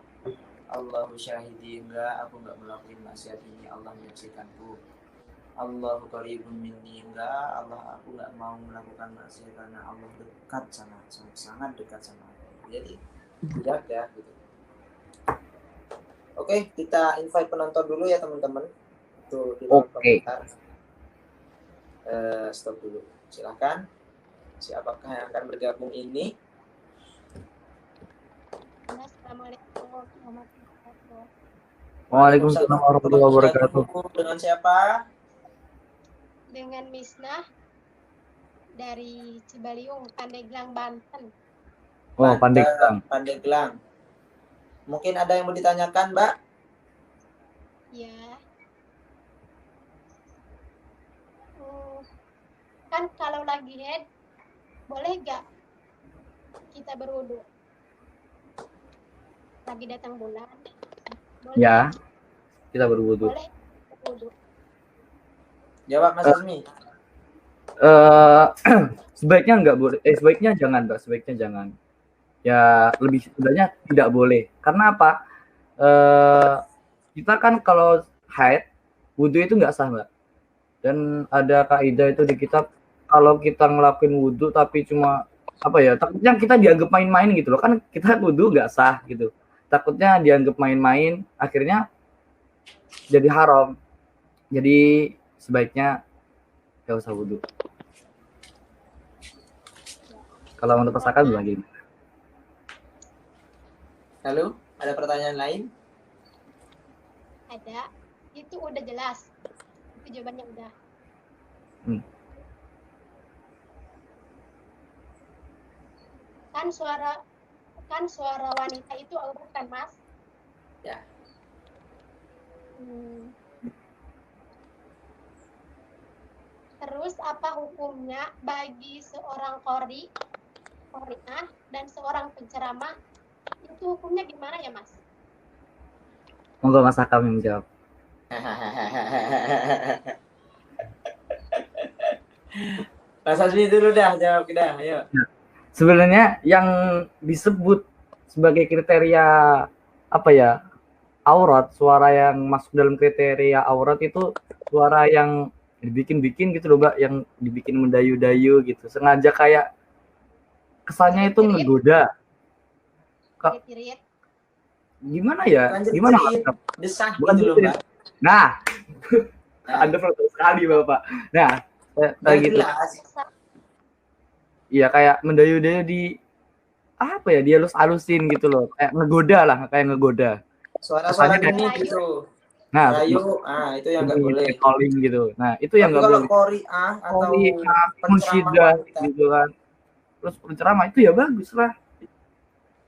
A: Allahu syahidi, enggak, aku enggak melakukan maksiat ini, Allah menyaksikanku. Allahu qaribun minni, enggak, Allah, aku enggak mau melakukan maksiat karena Allah dekat sama, sangat dekat sama aku. Jadi tidak ya gitu. Oke, kita invite penonton dulu ya teman-teman. Tuh di kolom komentar. Stop dulu. Silahkan. Siapakah yang akan bergabung ini?
C: Assalamualaikum warahmatullahi wabarakatuh.
B: Waalaikumsalam warahmatullahi wabarakatuh.
A: Dengan siapa?
C: Dengan Misnah dari Cibaliung, Pandeglang, Banten.
B: Oh, Pandeglang.
A: Pandeglang. Mungkin ada yang mau ditanyakan, Mbak?
C: Ya. Kan kalau lagi head, boleh gak kita berwudu? Lagi datang bulan. Boleh?
B: Ya, kita berwudu.
C: Boleh berwudu.
A: Jawab Mas Azmi.
B: Sebaiknya enggak boleh. Sebaiknya jangan, Mbak. Sebaiknya jangan. ya lebih sebenarnya tidak boleh. Karena apa? Kita kan kalau haid wudhu itu nggak sah, Mbak. Dan ada kaidah itu di kitab, kalau kita ngelakuin wudhu tapi cuma apa ya, takutnya kita dianggap main-main gitu loh, kan kita wudhu nggak sah gitu, takutnya dianggap main-main, akhirnya jadi haram. Jadi sebaiknya nggak usah wudhu. Kalau menurut pasangan lagi.
A: Lalu ada pertanyaan lain?
C: Ada. Itu udah jelas. Itu jawabannya udah. Kan suara wanita itu aurat kan, Mas?
A: Ya.
C: Terus apa hukumnya bagi seorang qori'ah dan seorang penceramah? Itu hukumnya gimana ya, Mas?
B: Monggo Mas Hakam yang menjawab.
A: Mas Azmi dulu dah, jawab kita, ayo.
B: Sebenarnya yang disebut sebagai kriteria apa ya, aurat, suara yang masuk dalam kriteria aurat itu suara yang dibikin-bikin gitu loh, Mbak, yang dibikin mendayu-dayu gitu, sengaja kayak kesannya itu ngegoda. Gimana ya? Gimana?
A: Desah
B: bukan
A: gitu loh, Mbak.
B: Nah, Anda betul sekali, Bapak. Nah, kayak gitu. Iya, kayak mendayu-dayu di apa ya, dia halus-halusin gitu loh, kayak ngegoda lah, kayak ngegoda.
A: Suara-suara gini gitu.
B: Nah,
A: rayu, itu yang nggak boleh.
B: Calling gitu. Nah, itu yang nggak boleh.
A: Kalau qori'ah atau
B: munsyidah gitu kan. Terus penceramah itu ya bagus lah.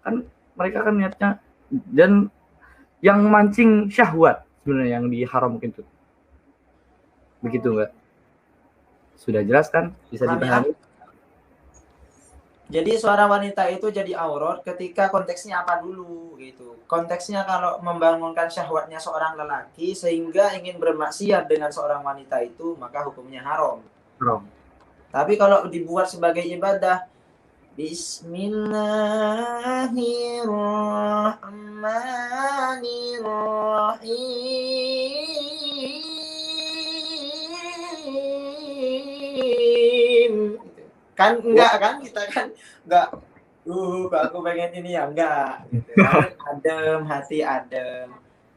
B: Kan mereka kan niatnya, dan yang mancing syahwat sebenarnya yang diharamkan itu. Begitu enggak? Sudah jelas kan? Bisa dipahami?
A: Jadi suara wanita itu jadi aurat ketika konteksnya apa dulu gitu. Konteksnya kalau membangunkan syahwatnya seorang lelaki sehingga ingin bermaksiat dengan seorang wanita itu, maka hukumnya haram.
B: Haram.
A: Tapi kalau dibuat sebagai ibadah, Bismillahirrahmanirrahim. Kan enggak kan, kita kan enggak aku pengen ini ya, enggak gitu. Adem, hati adem,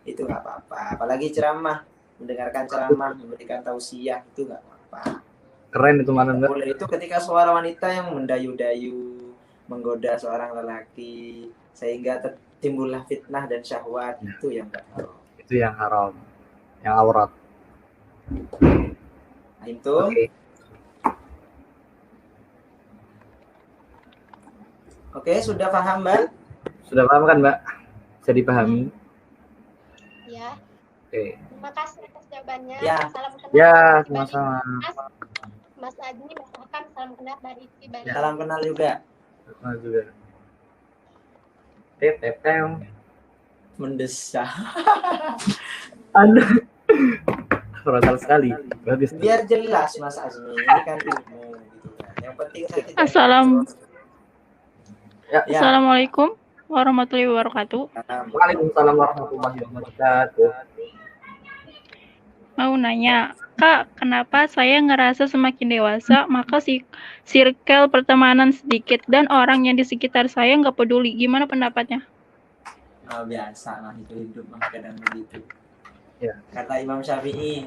A: itu enggak apa-apa. Apalagi ceramah, mendengarkan ceramah, memberikan tausiah, itu enggak apa-apa.
B: Keren itu mana enggak?
A: Boleh itu ketika suara wanita yang mendayu-dayu, menggoda seorang lelaki sehingga timbullah fitnah dan syahwat, itu yang enggak haram.
B: Itu yang haram, yang aurat.
A: Nah, itu Oke, sudah paham, Mbak?
B: Sudah paham kan, Mbak? Bisa dipahami?
C: Ya.
B: Oke.
C: Terima kasih atas jawabannya.
A: Ya.
C: Salam kenal.
B: Ya, sama-sama.
C: Mas Azmi, Mas Hakam, salam kenal dari Bali.
A: Salam kenal juga.
B: Kenal juga. Tetep.
A: Mendesak.
B: Anda frontal sekali. Bagus.
A: Biar jelas, Mas Azmi. Ini kan ilmu gitu kan. Yang penting
D: Ya. Assalamualaikum warahmatullahi wabarakatuh.
B: Waalaikumsalam warahmatullahi wabarakatuh.
D: Mau nanya, Kak, kenapa saya ngerasa semakin dewasa, maka circle pertemanan sedikit dan orang yang di sekitar saya nggak peduli. Gimana pendapatnya?
A: Biasa lah, itu hidup mah kadang begitu.
B: Ya.
A: Kata Imam Syafi'i,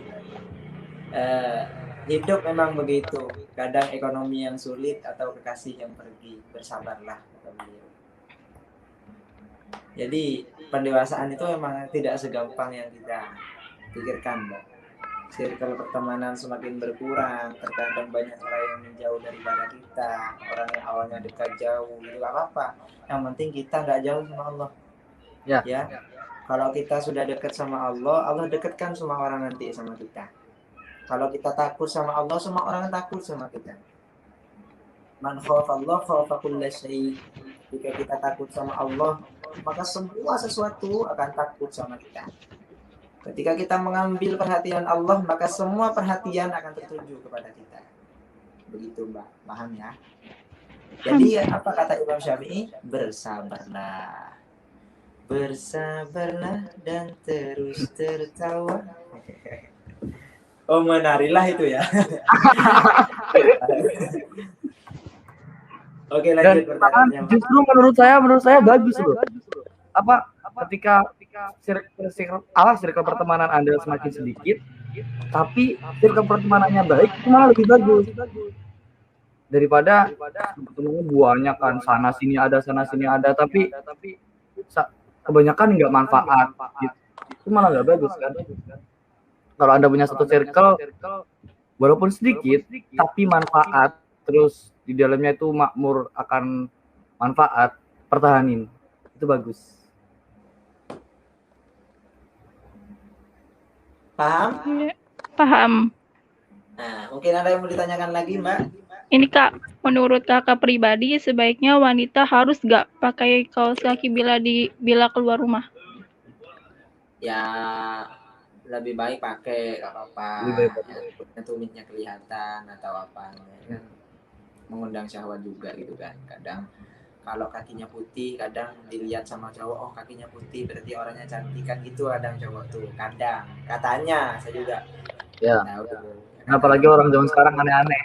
A: hidup memang begitu. Kadang ekonomi yang sulit atau kekasih yang pergi. Bersabarlah, kata beliau. Jadi pendewasaan itu memang tidak segampang yang kita pikirkan, Mbak. Circle pertemanan semakin berkurang, terkadang banyak orang yang menjauh daripada kita, orang yang awalnya dekat jauh, itu gak apa-apa. Yang penting kita nggak jauh sama Allah. Ya. Kalau kita sudah dekat sama Allah, Allah dekatkan semua orang nanti sama kita. Kalau kita takut sama Allah, semua orang takut sama kita. Man khafa Allah khafa kulla syai'. Jika kita takut sama Allah, maka semua sesuatu akan takut sama kita. Ketika kita mengambil perhatian Allah, maka semua perhatian akan tertuju kepada kita. Begitu, Mbak. Paham ya? Jadi apa kata Imam Syafi'i? Bersabarlah. Bersabarlah dan terus tertawa. Oh, menarilah itu ya. Oke,
B: Dan
A: lanjut pertanyaannya, Mbak.
B: justru menurut saya bagus loh. Apa ketika circle pertemanan Anda semakin sedikit, tapi circle pertemanannya baik, itu malah lebih bagus daripada temennya banyak kan, sana sini ada, tapi kebanyakan nggak manfaat gitu. Itu malah nggak bagus kan. Kalau Anda punya satu circle walaupun sedikit tapi manfaat, terus di dalamnya itu makmur akan manfaat, pertahanin, itu bagus.
A: Paham?
D: Iya, paham.
A: Nah, mungkin ada yang mau ditanyakan lagi, Mbak?
D: Ini Kak, menurut Kakak pribadi sebaiknya wanita harus gak pakai kaos kaki bila keluar rumah?
A: Ya, lebih baik pakai, nggak apa-apa.
B: Lebih baik pakai.
A: Ya, tumitnya kelihatan atau apa, ya kan? Mengundang syahwat juga gitu kan. Kadang kalau kakinya putih, kadang dilihat sama cowok, oh kakinya putih berarti orangnya cantik kan, gitu kadang cowok tuh. Kadang katanya saya juga
B: Ya.
A: tahu.
B: Apalagi orang zaman sekarang aneh-aneh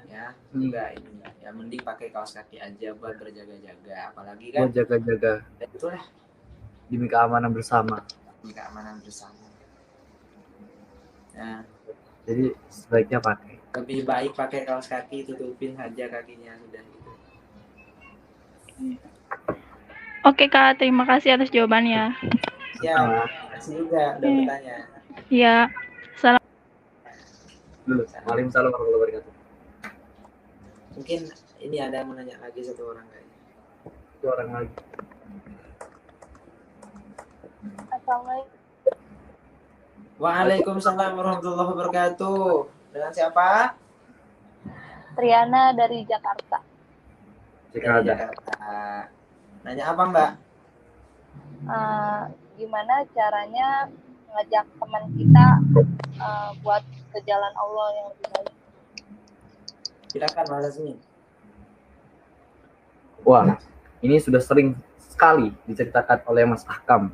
A: ya. Juga ini ya, mending pakai kaos kaki aja buat berjaga-jaga, apalagi kan
B: buat jaga-jaga,
A: itulah
B: demi keamanan bersama.
A: keamanan bersama. Nah,
B: Jadi sebaiknya pakai.
A: lebih baik pakai kaos kaki, tutupin aja kakinya, sudah gitu.
D: Oke Kak, terima kasih atas jawabannya.
A: Ya, terima kasih juga udah bertanya.
D: Ya,
B: Dulu. Waalaikumsalam warahmatullahi wabarakatuh.
A: Mungkin ini ada yang mau nanya lagi satu orang kayaknya.
B: Itu orang lagi.
C: Assalamualaikum.
A: Waalaikumsalam warahmatullahi wabarakatuh. Dengan siapa?
C: Triana dari Jakarta.
A: Dari Jakarta. Nanya apa, Mbak?
C: Gimana caranya ngajak teman kita buat ke jalan Allah yang lebih baik?
A: Silakan Mas Azmi.
B: Wah, ini sudah sering sekali diceritakan oleh Mas Ahkam,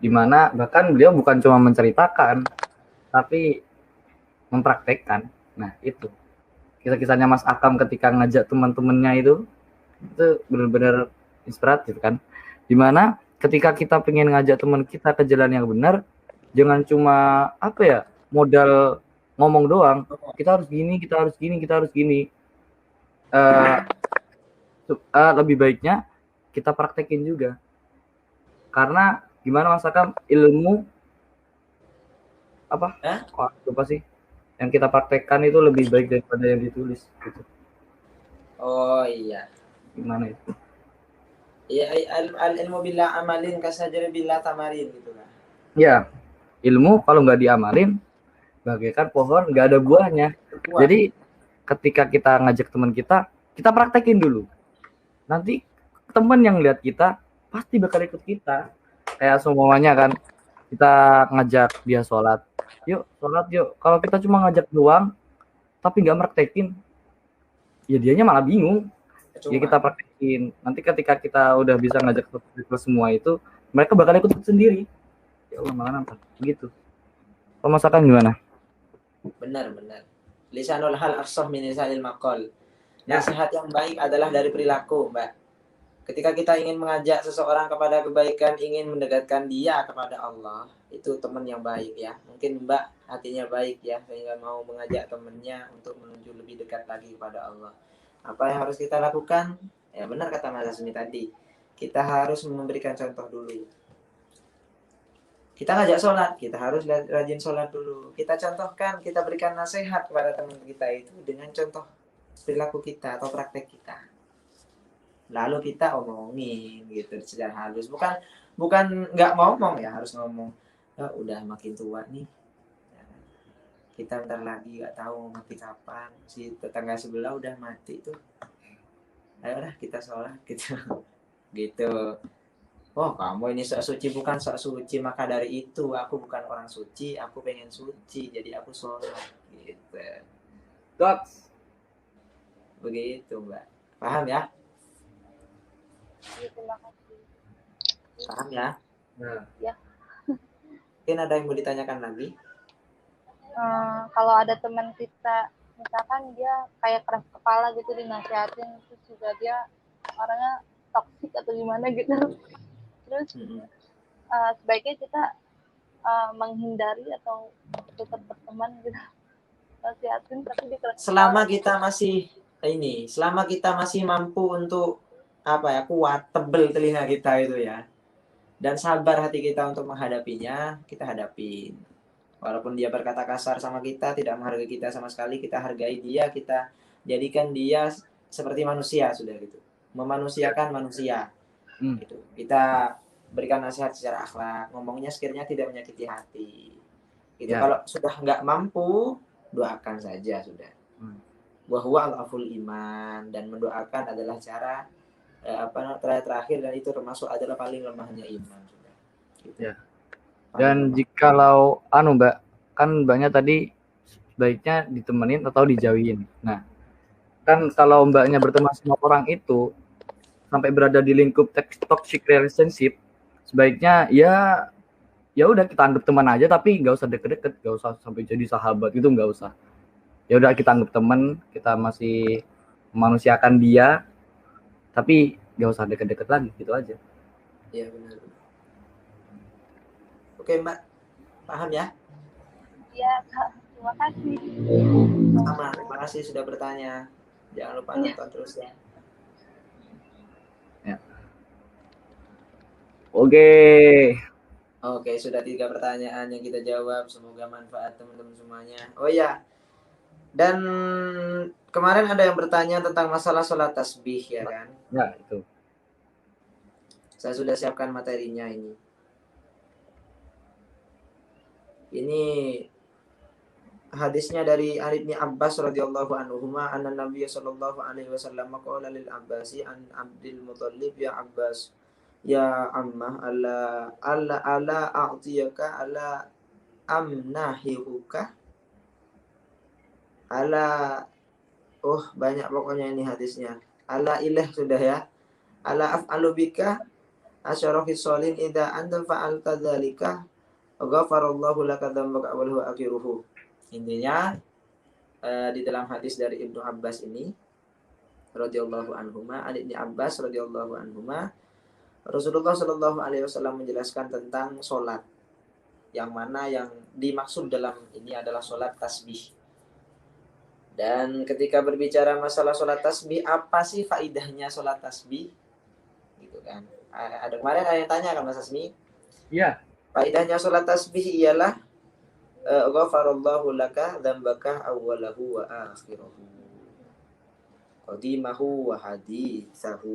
B: dimana bahkan beliau bukan cuma menceritakan, tapi mempraktekkan. Nah, itu kisah-kisahnya Mas Ahkam ketika ngajak teman-temannya itu benar-benar inspiratif kan. Dimana ketika kita pengen ngajak teman kita ke jalan yang benar, jangan cuma modal ngomong doang. Kita harus gini, kita harus gini, kita harus gini. Lebih baiknya kita praktekin juga. Karena gimana Mas Akam, ilmu apa? Lupa sih. Yang kita praktekkan itu lebih baik daripada yang ditulis gitu.
A: Oh iya.
B: Gimana itu?
A: Ya, al-ilmu billah amalin kasajari billah tamarin gitu kan. Ya,
B: ilmu kalau nggak diamalin bagaikan pohon nggak ada buahnya. Jadi ketika kita ngajak teman kita praktekin dulu. Nanti teman yang lihat kita pasti bakal ikut kita. Kayak semuanya kan, kita ngajak dia sholat, yuk sholat yuk. Kalau kita cuma ngajak doang tapi nggak praktekin, ya dianya malah bingung. Ya kita praktekin. Nanti ketika kita udah bisa ngajak semua itu, mereka bakal ikut sendiri. Ya Allah, malah nampak begitu. Pemasakan gimana?
A: Benar. Lisanul hal afsah min lisanil maqal. Nasihat yang baik adalah dari perilaku, Mbak. Ketika kita ingin mengajak seseorang kepada kebaikan, ingin mendekatkan dia kepada Allah, itu teman yang baik ya. Mungkin Mbak hatinya baik ya, sehingga mau mengajak temannya untuk menuju lebih dekat lagi kepada Allah. Apa yang harus kita lakukan? Ya benar kata Mas Asmi tadi. Kita harus memberikan contoh dulu. Kita ngajak sholat, kita harus rajin sholat dulu. Kita contohkan, kita berikan nasihat kepada teman kita itu dengan contoh perilaku kita atau praktek kita. Lalu kita omongin gitu secara halus. Bukan nggak ngomong ya, harus ngomong. Ya, udah makin tua nih. Kita bentar lagi nggak tahu mati kapan. Si tetangga sebelah udah mati tuh. Ayolah kita sholat gitu. Gitu. Oh kamu ini sok suci, bukan sok suci, maka dari itu aku bukan orang suci, aku pengen suci, jadi aku sholat gitu. Begitu, Mbak. Paham ya?
E: Iya, terima kasih.
A: Paham ya?
B: Nah,
A: Mungkin ada yang mau ditanyakan lagi?
E: Kalau ada teman kita misalkan dia kayak keras kepala gitu dinasihatin, terus juga dia orangnya toksik atau gimana gitu, terus sebaiknya kita menghindari atau tetap berteman gitu, nasihatin tapi dia keras
A: Selama
E: kepala.
A: kita masih selama kita masih mampu untuk kuat, tebel telinga kita itu ya, dan sabar hati kita untuk menghadapinya, kita hadapin. Walaupun dia berkata kasar sama kita, tidak menghargai kita sama sekali, kita hargai dia, kita jadikan dia seperti manusia sudah gitu. Memanusiakan manusia. Gitu. Kita berikan nasihat secara akhlak, ngomongnya sekiranya tidak menyakiti hati. Gitu.
B: Ya.
A: Kalau sudah nggak mampu, doakan saja sudah. Bahwa al-aful iman, dan mendoakan adalah cara terakhir, dan itu termasuk adalah paling lemahnya iman sudah. Gitu.
B: Ya. Dan jikalau Mbak, kan Mbaknya tadi sebaiknya ditemenin atau dijauhin. Nah, kan kalau Mbaknya berteman sama orang itu sampai berada di lingkup toxic relationship, sebaiknya ya udah kita anggap teman aja, tapi nggak usah deket-deket, nggak usah sampai jadi sahabat gitu, nggak usah. Ya udah kita anggap teman, kita masih memanusiakan dia, tapi nggak usah deket-deket lagi, gitu aja.
A: Iya benar. Oke Mbak, paham ya?
E: Iya, terima kasih.
A: Sama, terima kasih sudah bertanya. Jangan lupa nonton terus ya. Oke, sudah 3 pertanyaan yang kita jawab. Semoga manfaat teman-teman semuanya. Oh ya, dan kemarin ada yang bertanya tentang masalah sholat tasbih ya kan?
B: Ya, itu.
A: Saya sudah siapkan materinya ini. Ini hadisnya dari Ali bin Abbas radhiyallahu anhuma, anna Nabiy sallallahu alaihi wasallam qala lil Abbasi an Abdul Muthalib, ya Abbas, ya ammah, ala a'tiyaka ala amnahihuka, ala banyak pokoknya ini hadisnya. Ala ilah sudah ya. Ala af'alu bika asyarafi sholin idza anta fa'alta dzalika ghafarallahu laka dzambaka wa huwa akhiruhu. Intinya di dalam hadis dari Ibnu Abbas ini radhiyallahu anhuma, Ali bin Abbas radhiyallahu anhuma, Rasulullah Shallallahu alaihi wasallam menjelaskan tentang sholat, yang mana yang dimaksud dalam ini adalah sholat tasbih. Dan ketika berbicara masalah sholat tasbih, apa sih faidahnya sholat tasbih? Gitu kan. Ada kemarin ada yang tanya kan Mas Asmi?
B: Iya.
A: Faidahnya sholat tasbih ialah ghafarallahu laka dzambaka awwalahu wa akhirahu, qadimahu wa hadithahu,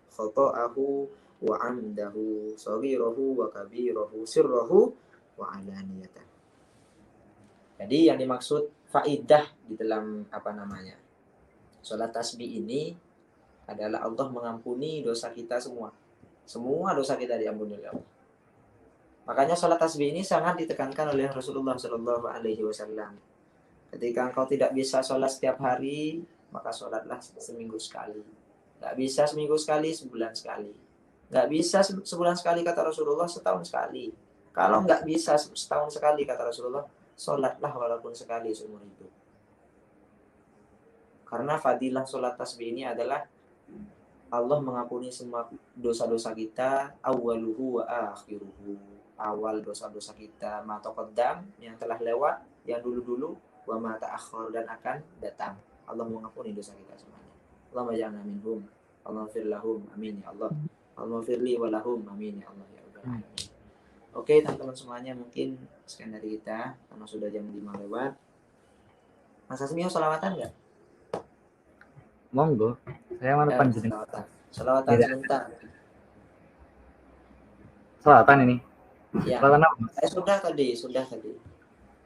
A: khata'ahu wa amdahu, saghirahu wa kabirahu, sirrahu wa alaniyatahu. Jadi yang dimaksud faidah di dalam sholat tasbih ini adalah Allah mengampuni dosa kita semua. Semua dosa kita diampuni oleh Allah. Makanya sholat tasbih ini sangat ditekankan oleh Rasulullah Shallallahu alaihi wasallam. Ketika engkau tidak bisa sholat setiap hari, maka sholatlah seminggu sekali. Gak bisa seminggu sekali, sebulan sekali. Gak bisa sebulan sekali kata Rasulullah, setahun sekali. Kalau gak bisa setahun sekali kata Rasulullah, sholatlah walaupun sekali seumur hidup. Karena fadilah sholat tasbih ini adalah Allah mengampuni semua dosa-dosa kita, awwaluhu wa akhiruhu. Awal dosa-dosa kita, ma taqaddam, yang telah lewat, yang dulu-dulu, wa ma ta'akhkhar, dan akan datang. Allah mengampuni dosa kita semuanya. Allahumma ja'alna minhum. Allahumma fir lahum, amin ya Allah. Allahumma firli wa lahum, amin ya Allah ya Rabbal alamin. Oke teman-teman semuanya, mungkin sekian dari kita karena sudah jam 5 lewat. Mas Asmi salawatan enggak?
B: Monggo. Saya mana panjenengan.
A: Salawatan sebentar.
B: Salawatan ini.
A: Ya.
B: Salawatan apa?
A: Saya sudah tadi.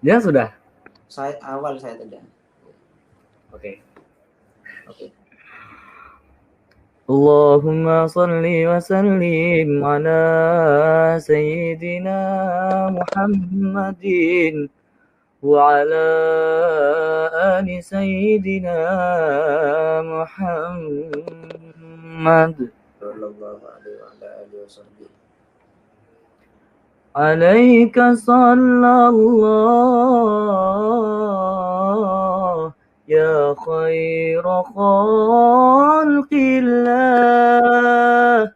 B: Ya sudah.
A: Saya tadi.
B: Oke.
F: Allahumma salli wa sallim ala sayyidina Muhammadin wa ala سيدنا محمد
A: sallallahu alaihi wa ala alihi wasallam.
F: عليك صلى الله يا خير خلق الله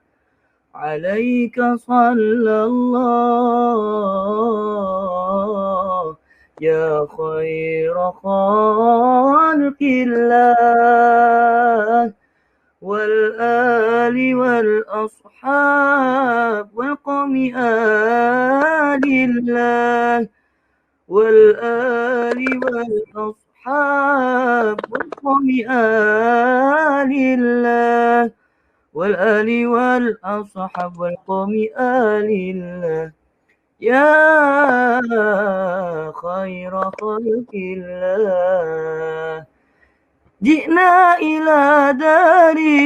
F: عليك صلى الله يا خير خلق الله والآل والأصحاب والقوم آل الله والآل والأصحاب والقوم آل الله والآل والأصحاب والقوم آل الله يا خير خلق الله جئنا إلى داري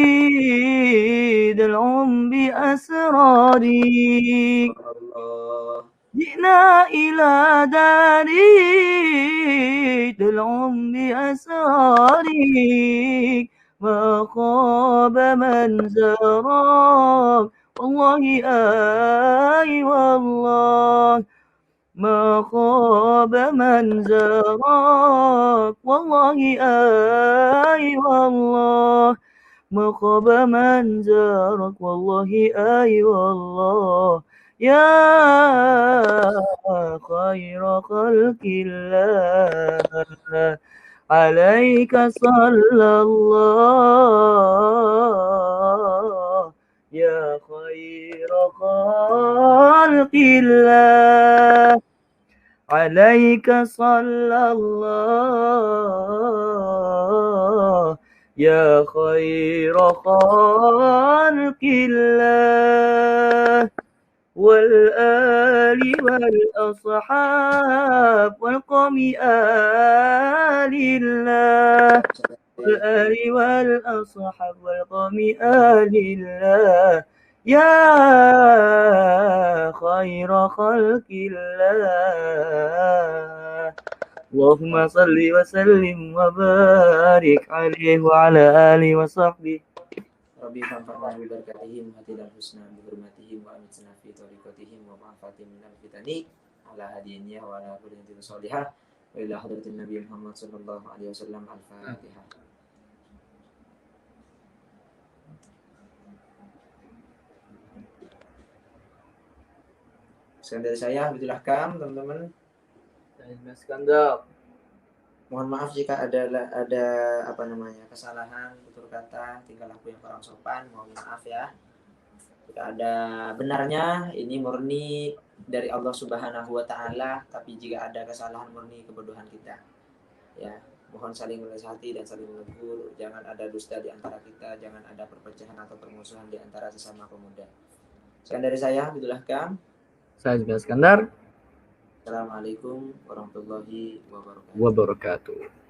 F: دلعم بأسراري
A: Allah.
F: جئنا إلى داري دلعم بأسراري ما خاب من زارك والله آي والله ما خاب من زارك والله آي والله ما خاب من زارك والله آي والله يا خير خلق الله عليك صلى الله يا خير خلق الله عليك صلى الله يا خير خلق الله والآل والأصحاب والقوم آل الله والآل والأصحاب والقوم آل الله يا خير خلق الله اللهم صل وسلم وبارك عليه وعلى آله وصحبه
A: Rabbi fanfa'na bi barakatihim hatidan husna bi hurmatihim wa amitna fi tariqatihim wa ma'afatin minal fitani ala hadiyya wa ala kulli salihah wa ila hadratin nabi Muhammad sallallahu alaihi wasallam al-Fatihah. Sekian dari saya, Abdullah Kam, teman-teman.
B: Skandal.
A: Mohon maaf jika ada kesalahan tutur kata, tingkah laku yang kurang sopan, mohon maaf ya. Jika ada benarnya, ini murni dari Allah Subhanahu wa taala, tapi jika ada kesalahan murni kebodohan kita. Ya, mohon saling menasihati dan saling menegur, jangan ada dusta di antara kita, jangan ada perpecahan atau permusuhan di antara sesama pemuda. Sekian dari saya, Abdullah Kam.
B: Saya juga Skandar.
A: Assalamualaikum warahmatullahi wabarakatuh.
B: Wabarakatuh.